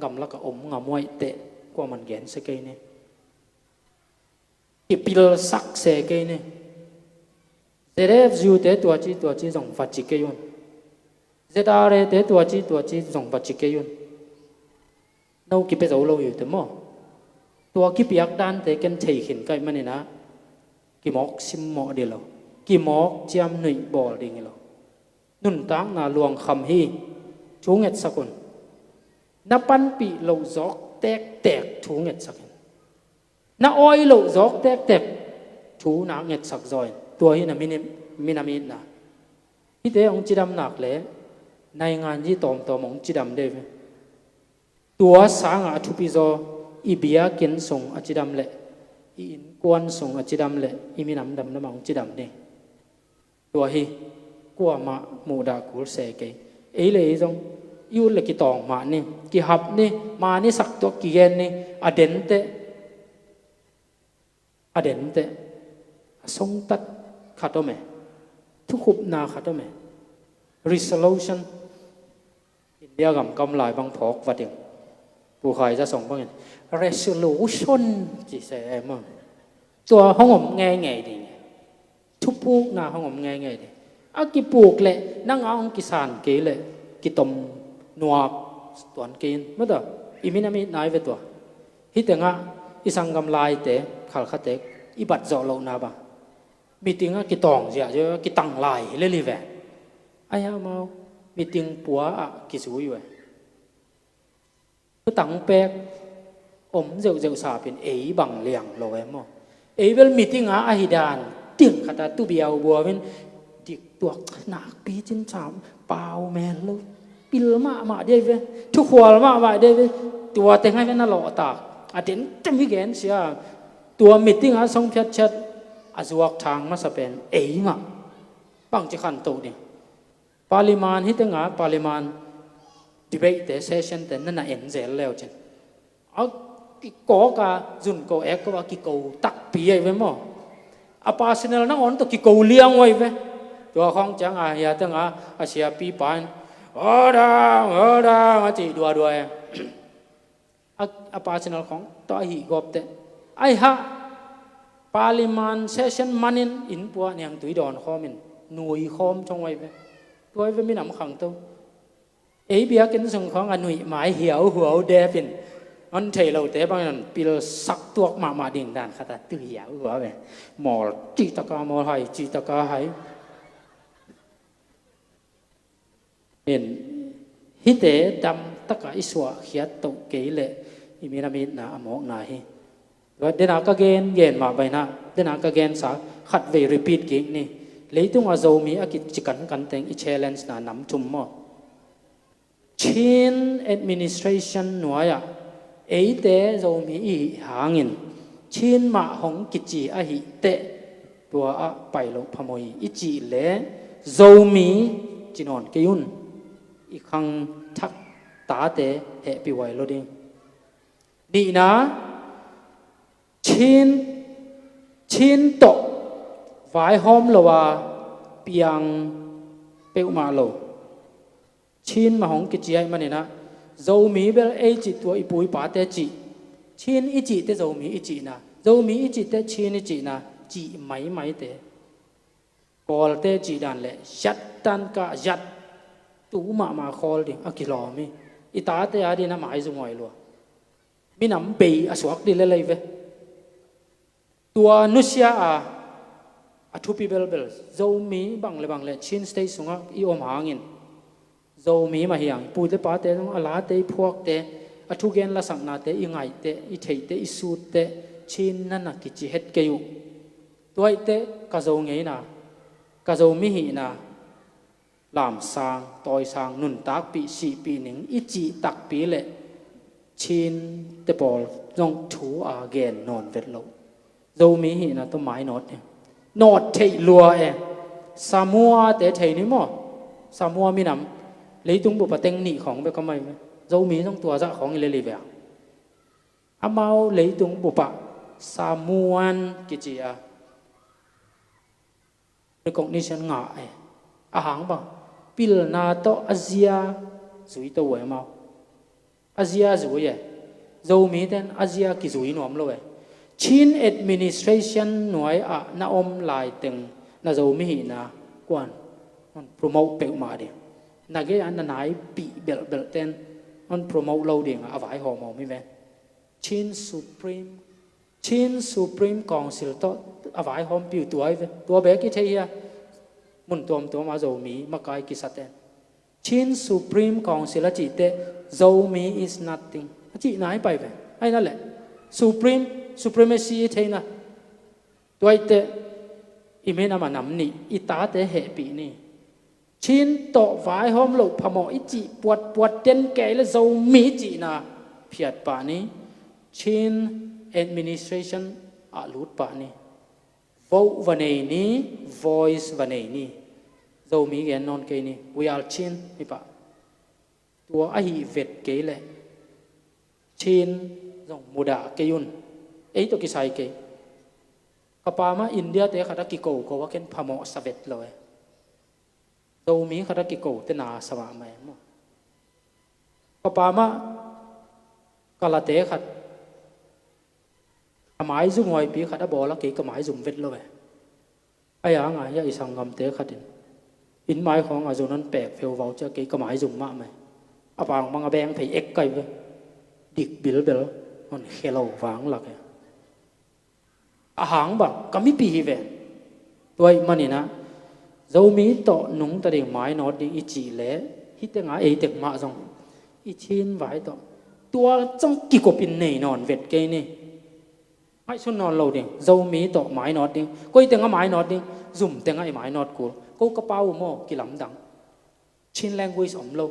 Speaker 1: gam la ka om ngamoi te kwa man gen se ke ne ki pil sak se ke ne zrf te tua chi dòng phát chỉ cây yun zr te tua chi dòng phát chỉ cây yun nâu kịp dấu lâuอยู่แต่มอตัวkịp yak dan te ken thei khin kai mani na ki mok sim mo de lo ki mok chiam nui bol ding lo nun tang na luang kham hi chu nget sakun na pan pi lo jok tek chu nget sakun na oi lo jok tek chu na nget sak roiตัวนี้นะมินามินะที่เดี๋ยวองจิดำหนักเลยในงานที่ตอมมองจิดำได้ตัวสางอาทุปิโซอีเบียกินส่งอาจิดำเลยอีอินกวนส่งอาจิดำเลยอีมินำดำน้ำมองจิดำเนี่ยตัวฮีกัวมาหมูดากูเสกเอ้เลยจงยูเลยกิตองมานี่กิหับนี่มานี่สักตัวกิเกนนี่อเดนเตสงตัดขัดตัวเมทุกขุบนาขัดตัวเม resolution อินเดียกำลายบางพอกวัดยังผู้ใครจะส่งบ้าง resolution จีเสมั้งตัวห้องผมไงดีทุกปูกนาห้องผมไงดีอากิปลูกเลยนั่งเอากิสานเกลเลยกิตมนัวตัวกินเมื่อตัวอีมินามินายเวตัวฮิตงะอีสังกำลายเตะขัดขัดเตะอีบัดจ่อลงนาบ้ามีติงะกิตองเสียเยอะกิตังลายเล่ลิเวไอ้ยามามีติงปัวอะกิสุยเวคือตังเปก dệu dệu xả bên ấy bằng liang lo em mo ấy bên meeting ai đàn tiếng khata tu biao bùa bên tiệc tuộc nạc pi trên chạm bao mèn lo pil mà đây về thu khoa mà đây về tua tiếng hay bên nó lọ tạc đến trăm cái gen xia tua meeting song phết chật azuak thang mà sắp bên ấy mà bằng chỉ khăn tổ đi Parliament hít tiếng Parliament debate session te nana enzel leo chen ki ko ka jun ko ek ko ki ko tak pi ai ve mo a personal na on to ki ko liang wai ve to khong chang ya tang asia pi pan oda ma chi dua dua a personal khong to hi gop te ai ha Parliament session manin in pu nyang tui don khomin nui khom trong wai ve tôi với mi nằm khẳng tu ấy bia kiến sung khong anh hủy mãi hiểu đẹp in anh thấy lâu thế bao nhiêu pil sắc tuộc mà đình đàn khát tự hiểu quá vậy mò chỉ ta ca hay nên hít thế đâm tất cả ít xóa khiết tụng kỹ lệ mi nằm in na mong na hi rồi đến nào cái gen mà vậy na đến nào cái gen sa khát về repeat kỹ nè lấy tung ở dầu mi chỉ cần tiếng ít challenge na nắm chum mo Chin administration nuaya ấy te dầu mi i hangin Chin ma hong kichi a hi te tua a pai lo phamoi ichi le dầu mi chinon keun i khang thak ta te he pi wai lo ding ni na chin to vai hom lo wa piang peu ma lo Chin mà hong cái ai mà nè na dầu mì bel ai chỉ tua ipui pa te chỉ Chin ít chỉ te dầu mì ít chỉ na dầu mì ít chỉ te Chin ít chỉ na chỉ mấy te call te chỉ đàn lệ giặt tan cả giặt tú mà call đi akilo mi ita te adi na mai dùng ngoài luôn mi nắm bì aswak đi lấy về tua nusia thu pi bel dầu mì bằng lệ Chin stay sunga i om hangin dầu mì mà hiang pui te pa te nong ala te phuak te athu gen la sang na te i ngai te i thei te i su te chin na na ki chi het ke yu toy te ka dầu ngei na ka dầu mi hi na lam sang toy sang nun tak pi si pi ning i chi tak pi le chin te pol jong thu a gen non vet lo dầu mi hi na to mai not thei lua samua te thei ni mo samua mi nam lấy tung bộ pateng nịของไปก็ไม่dấu mí trong tua dạของile li vẹo amau lấy tung bộ pa samuan kichi recognition ngạ hang ba pil na to Asia zui to we mau Asia zui dấu mí ten Asia ki zui nom lo Chin administration noi na lai teng na dấu mí na quan promote pe ma đi nãy anh nãy bị bel ten on promote lâu điện à vài hồ màu mi ven Chin Supreme Council to à vài hôm biểu tuổi bé cái thế muốn tuom mà dầu mi mà cái kí sát ten Chin Supreme Council là chỉ te dầu mi is nothing chỉ nãy bài về ai nói lẽ supremacy thế na tuổi te imena mà nắm nị ita te hệ bị nị Chin to vai hôm lộ phamo ít chỉ buat tên cái là dầu mỹ chỉ na phiat pa ni Chin administration lút pa ni vote vanei ni voice vanei ni dầu mỹ gen non cái ni we are Chin ni pa tua ai vet cái lệ Chin dòng muda cái yun ấy to cái sai cái kapama India te khada ki ko wa ken phamo savet lo dầu mi khada ki ko te na sawa mai mo kapama kala te khat amai zu ngoi pi khada bola ki kamai zum vet lo ve aya nga ya isang ngam te khatin in mai khong a zonon pek pheu vau cha ki kamai zum ma mai apang manga beng phei ek kai ve dik bil on hello wang lak hang bang kami pi ve toy manina zomi to nung ta ding mai not ding ichi le hitanga e tek ma jong i chin vai to ตัวจังกี่กบอินนี่นอนเวทเกนี่ไอ้ชุนนอนเราดิเจ้ามีต่อไม้นอดดิก็อีเต็งไม้นอดดิซุ่มเต็งไอ้ไม้นอดกูก็กระเป๋าหม้อกี่ลำดังชิน language อมเรา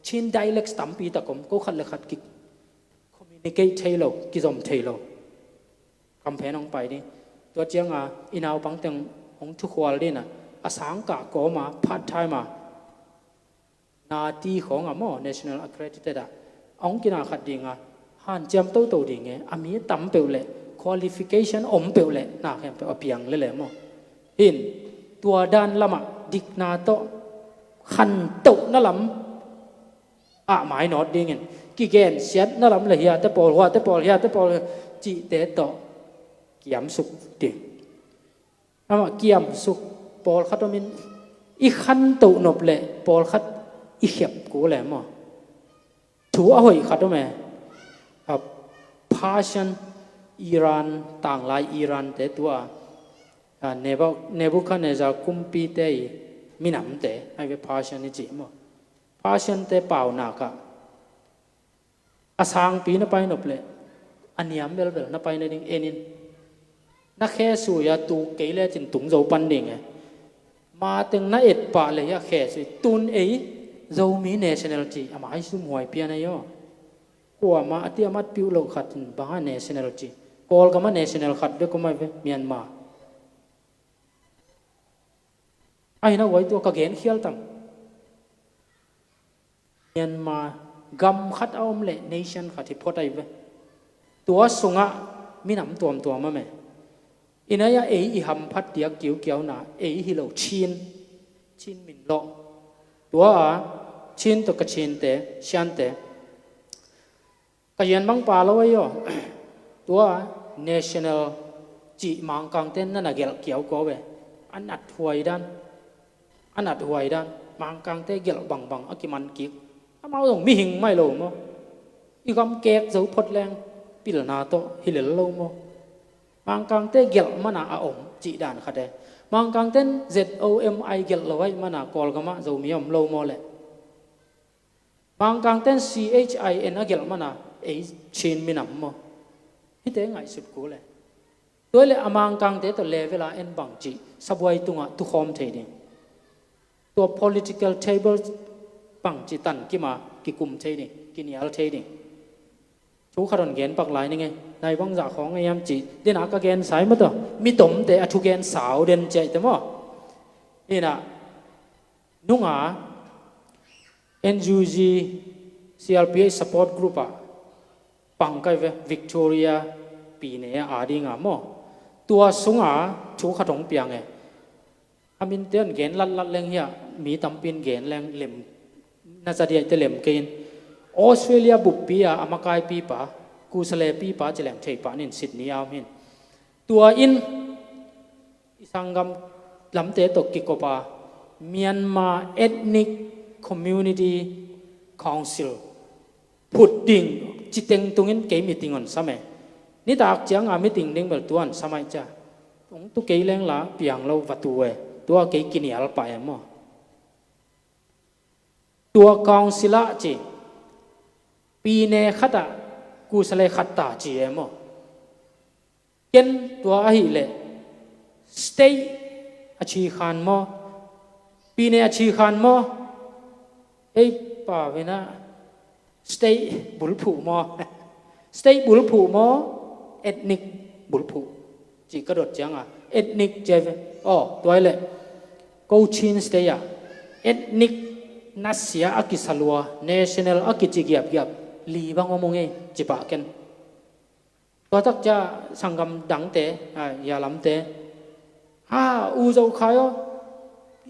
Speaker 1: ชิน dialect ตั้มปีตะกมก็ขัดเลยขัดกิ communicate เทโลกี่จอมเทโลคำแพนองไปดิตัวเจียงอินเอาปังเต็งของทุกคนเลยนะอาสังกะก็มาพัดไทยมานาทีของหม้อ national accredited องกินาขัดดิ่งหันเจียมโตดิ่งมีตั้มเปลเลย qualification อมเปลเลยน่าแค่เปลเพียงเลยแหละหม้อเห็นตัวด้านละมาดิกนาโตขันโตนั่นลำหมายนอดดิ่งกี่เกณฑ์เสียนั่นลำเลยแต่ปอลว่าแต่ปอลเฮียแต่ปอลจีเตโตเกี่ยมสุกดิ่งเกี่ยมสุกปอลขัดมินอีขันโตนบเลยปอลขัดอีเขียบกูแหละหม้อถูเอาไว้ขัดไหมพาชันอิหร่านต่างหลายอิหร่านแต่ตัวเนบุคันเนจาคุมปีเตยมินำเตะไอ้เวพาชันนี่จีมั้งพาชันเตะเปล่าหนักอาสังปีนไปนบเลยอันยามเบลนับไปในดิ่งเอ็นินนักแค่สุยาตูเกลี่ยจินตุงโจปันดิ่งมาถึงนักเอ็ดป่าเลยแค่สุตุนโจมี nationality อามาให้สุ่มหวยเพียนายหัวมาที่อามาพิวโลขัดบ้า nationality กอลก็มา national ขัดด้วยก็ไม่เมียนมาไอ้น่าไว้ตัวกระเกนเขียลตั้มเมียนมากำขัดเอาเละ nation ขัดที่พอได้เว้ตัวสงะมีน้ำตัวมาไหมอินายะอีหำพัดเดียกเกี่ยวหนาฮิโลชินมินโลตัวชินตัวกชินเตชันเตก็ยันบังปาแล้วไว้ย่อตัว national จีมังกังเต้นนั่นน่ะเกี่ยวก็เว้อันอัดหวยด้านมังกังเต้เกี่ยวบังกิมันกิกมาเอาตรงมีหิงไม่ลงมั้งอีกำเกกเจ้าพดแรงปิลนาโตฮิเลลลงมั้งมังกังเต้เกี่ยวมันน่ะอมจีด่านขัดเดมังกังเต้น ZOMI เกี่ยวเอาไว้มันน่ะกอลก็มาเจ้ามีอมโลมั้งแหละบางกลางเต้น CHIN เกี่ยวมันชินมินำมั้งที่เต้ไงสุดกูเลยตัวเลยบางกลางเต้ตัวเลเวลาบังจีสบายตุงทุกคอมเทดิตัว political table บังจีตันกี่มากี่กลุ่มเทดิกี่เนี่ยเทดิชูขดอนเกนปักหลายนี่ไงในบางจากของไอ้ยามจีเดินอากาเกนสายมั้งตัวมีตมแต่อทุเกนสาวเดินเจแต่มั้งนี่นะนุ่งNUG CRPA support group pangkai Victoria pine adi nga mo tua sunga chu khatong piang amin ten gen lat leng ya mi tampin gen leng lem na chadia te lem kein Australia bupia amakai pi pa kusale pi pa chelem thei pa nin Sydney am hin tua in isangam lamte tokkikopa Myanmar ethnic community council พูดดิ่งจิตเต็งตรงนี้เกี่ยมีติงอนสมัยนี่ตากเจียงมีติงเด้งแบบตัวอันสมัยจ้าตรงตุเกี่ยแรงละเปียงเราวัตถุตัวเกี่ยกินยาลไปมั้งตัวกองศิลาจีปีเนขัดกูสเลขัดตาจีมั้งเก็นตัวไอ้เล่สเตย์อาชีขานมั้งปีเนอาชีขานมั้งป่าเวนะสเตย์บุลผูมอสเตย์บุลผูมอเอ็ดนิกบุลผูจีกระโดดจังเอ็ดนิกเจฟตัวเลยกูชินสเตย์เอ็ดนิกนัสเซียอากิสลัวเนชั่นแนลอากิจิเกียบลีบังงมงจิปะกันตัวตักจะสังกำดังเตะยาลำเตะอูเจ้าขาย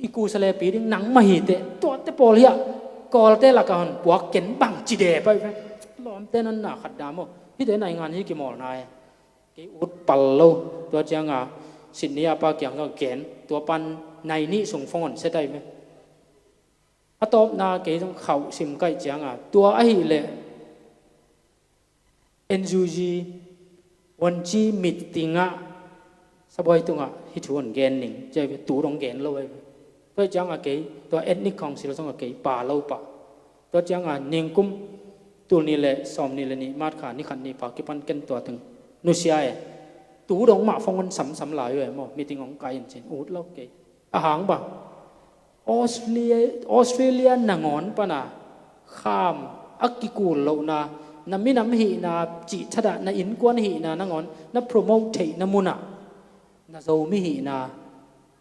Speaker 1: อีกูสเลปีดิ้งหนังมาหิเตะตัวเตะปอลีกอลเตละกันบวกเก็นบังจีเดไปล้อมเต้นนั่นน่ะขัดดามพี่เต้นในงานที่กี่หมอนายกี่อุดปัลโลตัวเจ้าสินนี้อาปากอย่างก็เก็นตัวปันในนี้ส่งฟอนเสได้ไหมอะตบนาเกี่ยต้องเข่าสิมใกล้เจ้าตัวไอ้เล่NUG วันจีมิตติงสบายตรงฮิตวนเกนหนึ่งจะตูตรงเกนเลยตัวเจ้าเกี่ยตัวเอ็ดนิคของศิลป์ต้องเกี่ยป่าเล่าป่าตัวเจ้าหนึ่งกุม ตัวนี้แหละสอมนี่แหละนี่มาดขานี่ขันนี่ปากิปันเกันตัวถึงนุเซียตูดงมาฟงมันสำหลายเลยมั้งมีติงของไกลจริงอูดเล่าเกยอาหารบ่ออสเตรเลียนางอนปะนะข้ามอักกิกูลเรานะน้ำมีน้ำหีนะจิตดะนะอินกวนหีนะนางอนนะโปรโมทเทนะมุนะนะโซมีหีนะ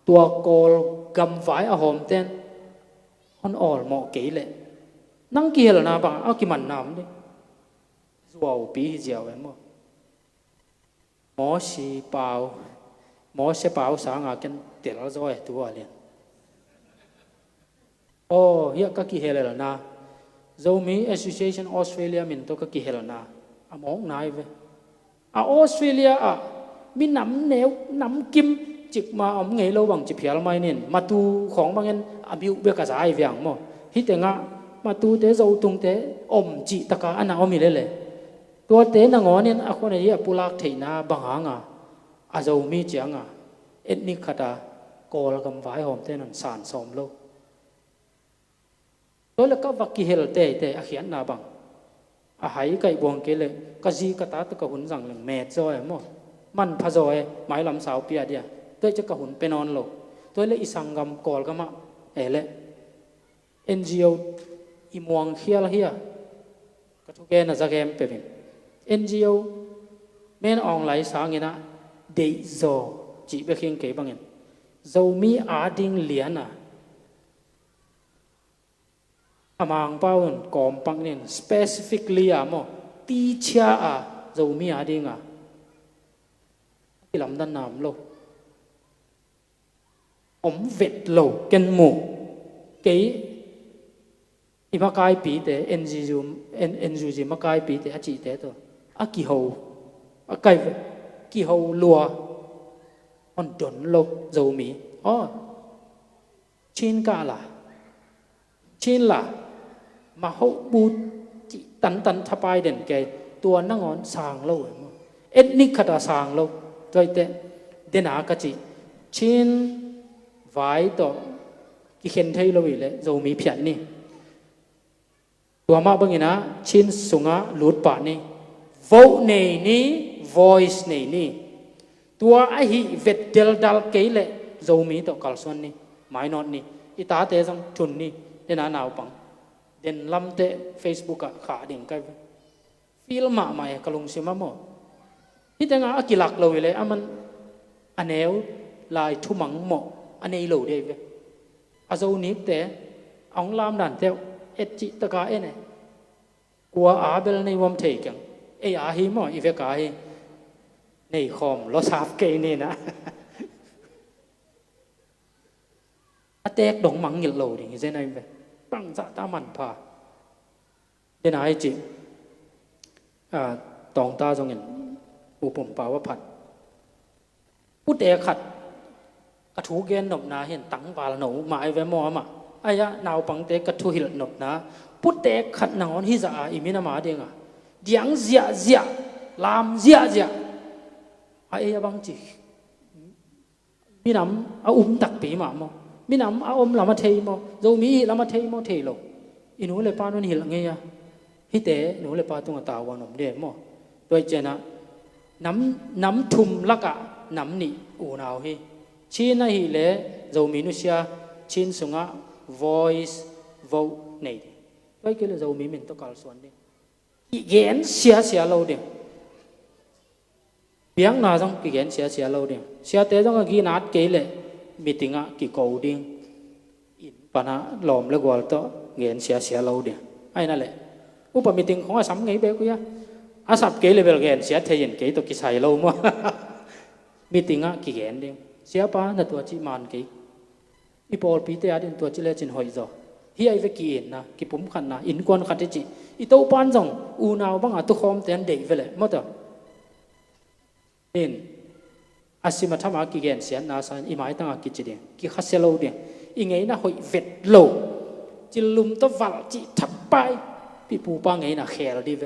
Speaker 1: ตัวโกลกำไฟอาหอมเต้นฮอนออลหมอเกยเลยนั่งเกี่ยวนะบังเอากิมันน้ำดิสวาวปีเจียวไอ้มั้งหมอสีเปล่าหมอเสเปล่าสางากันเดี๋ยวเราจะไอ้ตัวเรียนโอ้เฮียก็กี่เฮลแล้วนะZomi Association Australia มินตัวก็กี่เฮลนะอ่ะมองนายเว้ยอ่ะออสเตรเลียอ่ะมีน้ำเหนียวน้ำกิมจิกมาเอาไงเราบังจิเพียลไม่เนี่ยมาตูของบางอย่างอาบิวเบกษาไอ้เวียงมั้งฮิตเองอ่ะมาตูเตะเราตรงเตะอมจิตะกาอันนั้นอมมีเลยตัวเตะนางอเนี่ยอ่ะคนนี้ปุลักเทน่าบางหางอ่ะอาจะมีเจียงอ่ะเอ็ดนิคตากอลกำไว้หอมเตนันสารสมโลตัวเล็กก็วักกิเฮลเตะอาเขียนนาบังอาหายไก่บวงเกลเลยก็จีกตาตะกหุ่นสั่งหลังแม่จอยมั้งมันพะจอยหมายลำสาวเปียเดียตัวจะกหุ่นไปนอนโลตัวเล็กอีสังกำกอลก็มาเอเล่ NGO อีมวงเฮียละเฮียก็ทุกแกน่ะจะแกมเป็น NGO แม่นออนไลน์สางเงินะเดย์โซจีเบคิงเก็บบางเงินโซมีอาดิงเลียนอ่ะอามางเป้ากอมปังเนี่ย specifically อ่ะมั้งตีเชียอ่ะโซมีอาดิงอ่ะที่ลำดันน้ำโลอมเวทโลกันหมู่เก๋อีมากายปีเตเอ็นจูจีมากายปีเตอจีเตตัวอากิโฮอาไก่กิโฮลัวมันจนโลโจมีอ๋อชินกาล่ะชินล่ะมาเขาบูจิตันทับไปเด่นแกตัวนั่งอ่อนสางโลเอ็ดนิคตาสางโลโดยเตเดนากจิชินไว้ต่อกิเข็นไทยโลวิเลยโจมีเพียนนี่ตัวมาบังนะชินสุงะหลุดปะนี่vote นี่ voice นี่ตัวไอ้หิเวดเดลดัลเกยเลยโจมีต่อกัลส่วนนี่หมายนอตนี่อิตาเตจังทุนนี่เดน่าหนาวปังเด่นลำเตะ Facebook อะขาดิ่งกันฟิลมาใหม่กะลุงซิมาโมที่แต่งอากิลักเลยเลยมันอันเอวลายทุ่มังโมอันเอโลเดวอาโจนิกเตะองลามดันเตะเอจิตะกาเอเนกลัวอาเบลในวมเทกังเออาฮิโมอีเวกาฮิในคอมเราทราบเกยนี่นะอาเตกดงมังหยิบโลดิ่งเจนไอเวตั้งจะตามันพาเดนไอจิตองตาจงเห็นอุปมปาวผัดพุทธเอขัดกระทูเกนหนบนาเห็นตั้งปาลหนูมาไอเวมอมาอายะนาวปังเตกระทูหิลหนบนาพุทธเอขัดนางอนฮิจะอิมินามาเดียงอะเดียงเจียลามเจียไอ้บังจีมีน้ำเอาตักปีมาโมมีน้ำเอาลามาเทโมโจมีลามาเทโมเทโลอินูเลปานุนหิลเงียฮิเตหนูเลปาตุงตาวานมเดโมโดยเจนะน้ำทุมลักะน้ำนี่อูนาวฮิชีนหิเลโจมีนุเซียชินสุงะ voice vote นี่โดยเกลโจมีมินตกัลส่วนนี้อีเกนเสียเราเดียเบียงนาจังอีเกนเสียเราเดียเสียเตจังกีนัดเกลมีติงะกีโกดิ้งอินปนะลอมเลกวอลโตเกนเสียเราเดียไอ้นั่นแหละอุปมีติงของอาสัมไงเบกุยะอาสับเกลเบลเกนเสียเทียนเกตัวกิใส่เรามั้งมีติงะกีเกนเดียเสียป้าในตัวจิมันเกอีพอลปีเตอดินตัวจิเลจินหอยจ่อเฮียไอเวกีอินนะกีปุ่มขันนะอินกวนขัดจิอีโตปานจงอูนาวบังอาตุคอมเตียนเด็กเวลเลยมั้งต่ออินอาศิมาทำอากิเกนเสียนาสันอีหมายตั้งอากิจิเดียกีขัดเซโลเดียอีไงนะหอยเวดโลจิลุมตะวัลจิทับไปปีปูปังไงนะแคร์ดีเว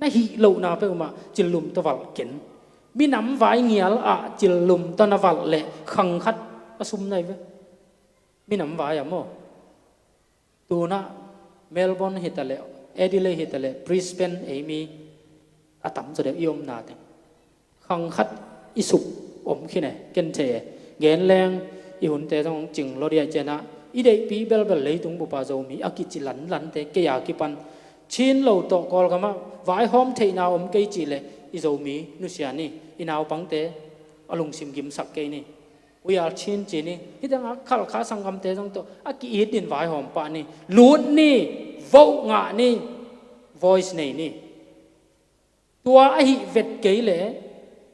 Speaker 1: น่าฮิโลนาเปมาจิลุมตะวัลเก็นมีน้ำไว้เงียลอะจิลุมตะนวัลเละขังคัดอสุมไหนเวมีน้ำไว้อะโมตัวน่ะเมลเบิร์นฮิตาเล Adelaide hit le Brisbane Amy atam cho de yom na te khang khat isup khine ken che gen leng i hun te jong ching lo dia chena i dei pi bel bel lei tung bu pa zo mi akichi lan lan te ke ya ki pan chin lo to kol kama vai hom thei na ke chi le i zo mi nu sia ni i naw pang te alung sim gim sak ke ni we are chin chi ni hi dang khal kha sangam te jong to aki i din vai hom pa ni lut ni vo nga ni voice nei ni tua a hi vet ke le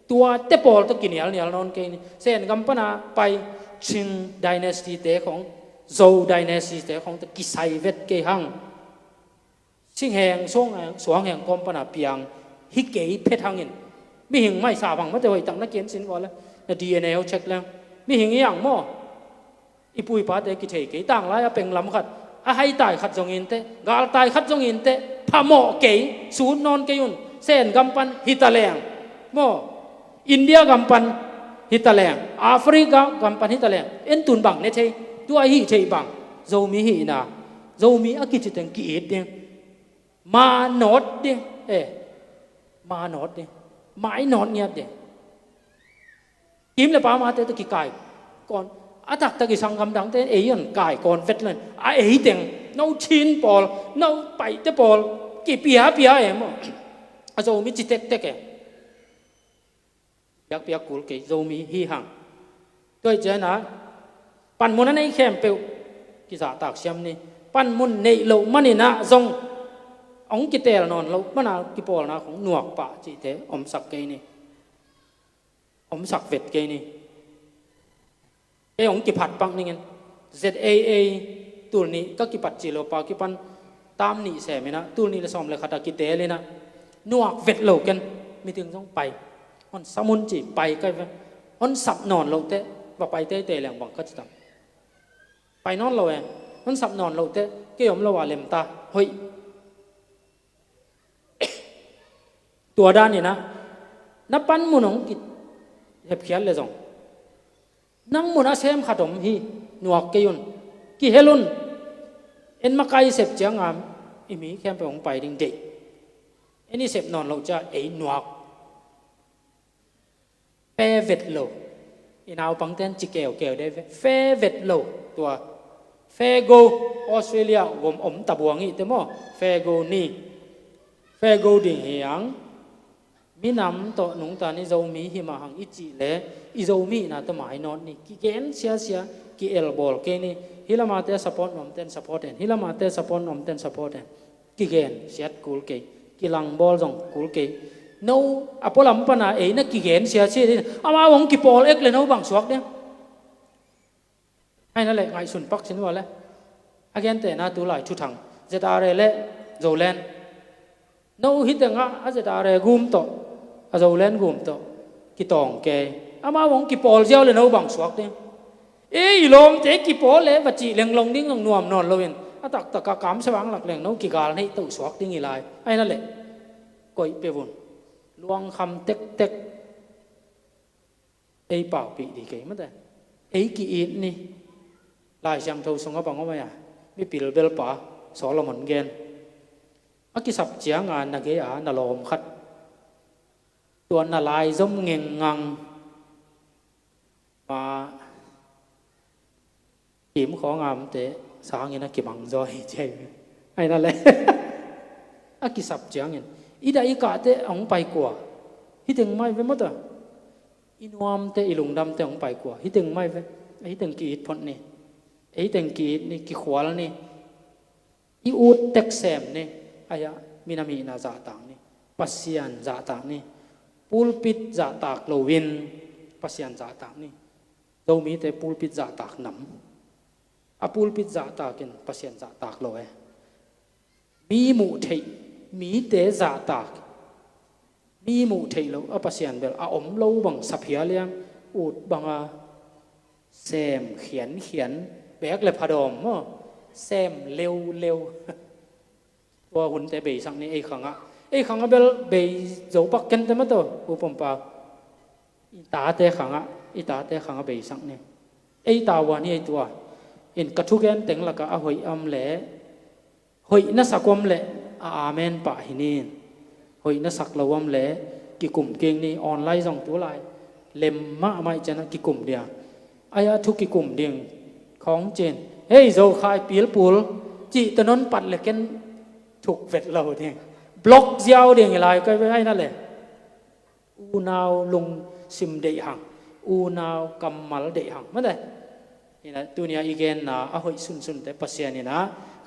Speaker 1: tua te pol to kinial nial non ke ni sen gam pana pai Qing dynasty te khong Zhou dynasty te khong te kisai vet ke hang Qing heng suang heng kom pana piang hi ke phet hangin mi hing mai sa bang ma te hoi tang na kien sin wala na DNA check lang mi hing yang mo ipui pa te ki thei ke tang la ya peng lam khat a hai tai khat jong in te gal tai khat jong in te pha mo ke su non ke yun sen gam pan hitaleng mo India gam pan hitaleng Africa gam pan hitaleng en tun bang ne thei tu ai hi thei bang zo mi hi na zo mi a ki chi teng ki et ding ma not ding ma not ding mai not niat ding kim le pa ma te to ki kai kon atak ta ki sangam dang te yan kai kon vet len a teng no chin pol no pai te pol ki pia em a zo mi chi tek tek yak pia kul ke zo mi hi hang toi je na pan mun nei khem pe ki za tak siam ni pan mun nei lo mani na zong ong ki tel non lo mana ki pol na khong nuak pa chi te om sak ke ni om sak vet ke ni ong ki phat pang ni ngen ZAA tur ni ka ki pat chi lo pa ki pan tam ni se me na tur ni le som le khata ki te le na nuak vet lo ken mi ting jong pai on samun chi pai ka on sap non lo te ba pai te te lang bang ka chtam pai non lo on sap non lo te ke om lo wa lem ta hoi tua dan ni na pan munong ki hep khial le jong nang muna sem khatom hi nuak ke yun ki helun en makai sep changam imi khem pe ong pai ding de eni sep non lo cha nuak pe vet lo inau pang ten chi keo de fe vet lo tua fe go Australia gom om tabuangi te mo fe go ni fe go ding hiang mi nam to nung ta ni zo mi hi ma hang ichi le i zo mi na to mai non ni ki gen sia ki el bol ke ni hilama te support nom ten support en hilama te support nom ten support en ki gen siat kul ke ki lang bol jong kul ke no apolam pana na ki gen sia chi ama wong ki pol ek le no bang suak de ai na le ngai sun pak sin wa le again te na tu lai thu thang zetare le zolen no hitanga azetare gum to azolen gum to ki tong ke ama wong ki pol jiao le no bang suak de ilom te ki pol le ba chi leng long ding long nuam non loin atak taka kam sawang lak leng no ki gal nei to suak ding i lai ai na le koi pe vun luang kham tek tek pau pi di ke ma ta ki it ni lai jam tho songa bang ma ya mi pil bel pa Solomon gen aki sap chiang an na ge a na lom khat tuan na lai zom ngeng ngang ma kim kho ngam te sang ina ki mang zo hi che ai na le aki sap chiang en ida i ka te ong pai kwa hi teng mai ve mata inuam te ilung dam te ong pai kwa hi teng mai ve hi teng ki it phon ni hi teng ki ni ki khwal ni i ut tek sem ni aya minami na za tang ni pasian za tang ni pulpit za tak lowin pasian za tang ni do mi te pulpit za tak nam a pulpit za takin pasian za tak lo mi mu thei mi te za tak mi mu thei lo a pasian bel a om lo bang saphia liang ut banga sem khian bek le phadom mo sem leu wa hun te be sang ni ei khanga bel be zo pak ken te ma to upom pa ta te khanga be sang ni ei ta wa ni ei tua in kathuken teng laka a hoi am le hoi na sakom le อาเมนปะหินินหอยนัสักละวมเละกิกุมเก่งนี่ออนไลน์ส่งตัวไลเล็มมาไม่จะนะกิกุมเดียอายะทุกกิกุมเดียงของเจนเฮ้ยโจคายปีลปูลจีตนนปัดเล็กนถูกเวทเราเดียงบล็อกเจ้าเดียงอะไรก็ไม่ให้นั่นแหละอูนาวลงซิมเดียหังอูนาวกำมัลเดียหังไม่ได้นี่นะตัวนี้อีกนะอาหอยสุนแต่ปัสยานี่นะ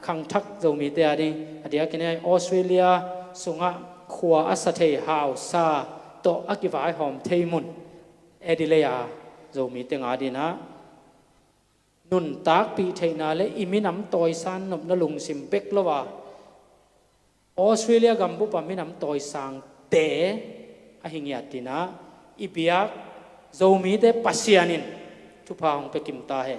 Speaker 1: ขังทักโจมีเดียดิ้งเดียกันในออสเตรเลียสุงะขวาอัสเทฮาวซาโตอักิวายหอมเทมุนเอดิเลียโจมีเตียงอาดีนะนุนตากปีเทนาเลอิมินำตอยซานนบนลุงสิมเปกละว่าออสเตรเลียกัมพูปามินำตอยสังเตะอหิงยาตินะอิบิยักโจมีเตปัสยานินทุพาองเปกิมตาเฮ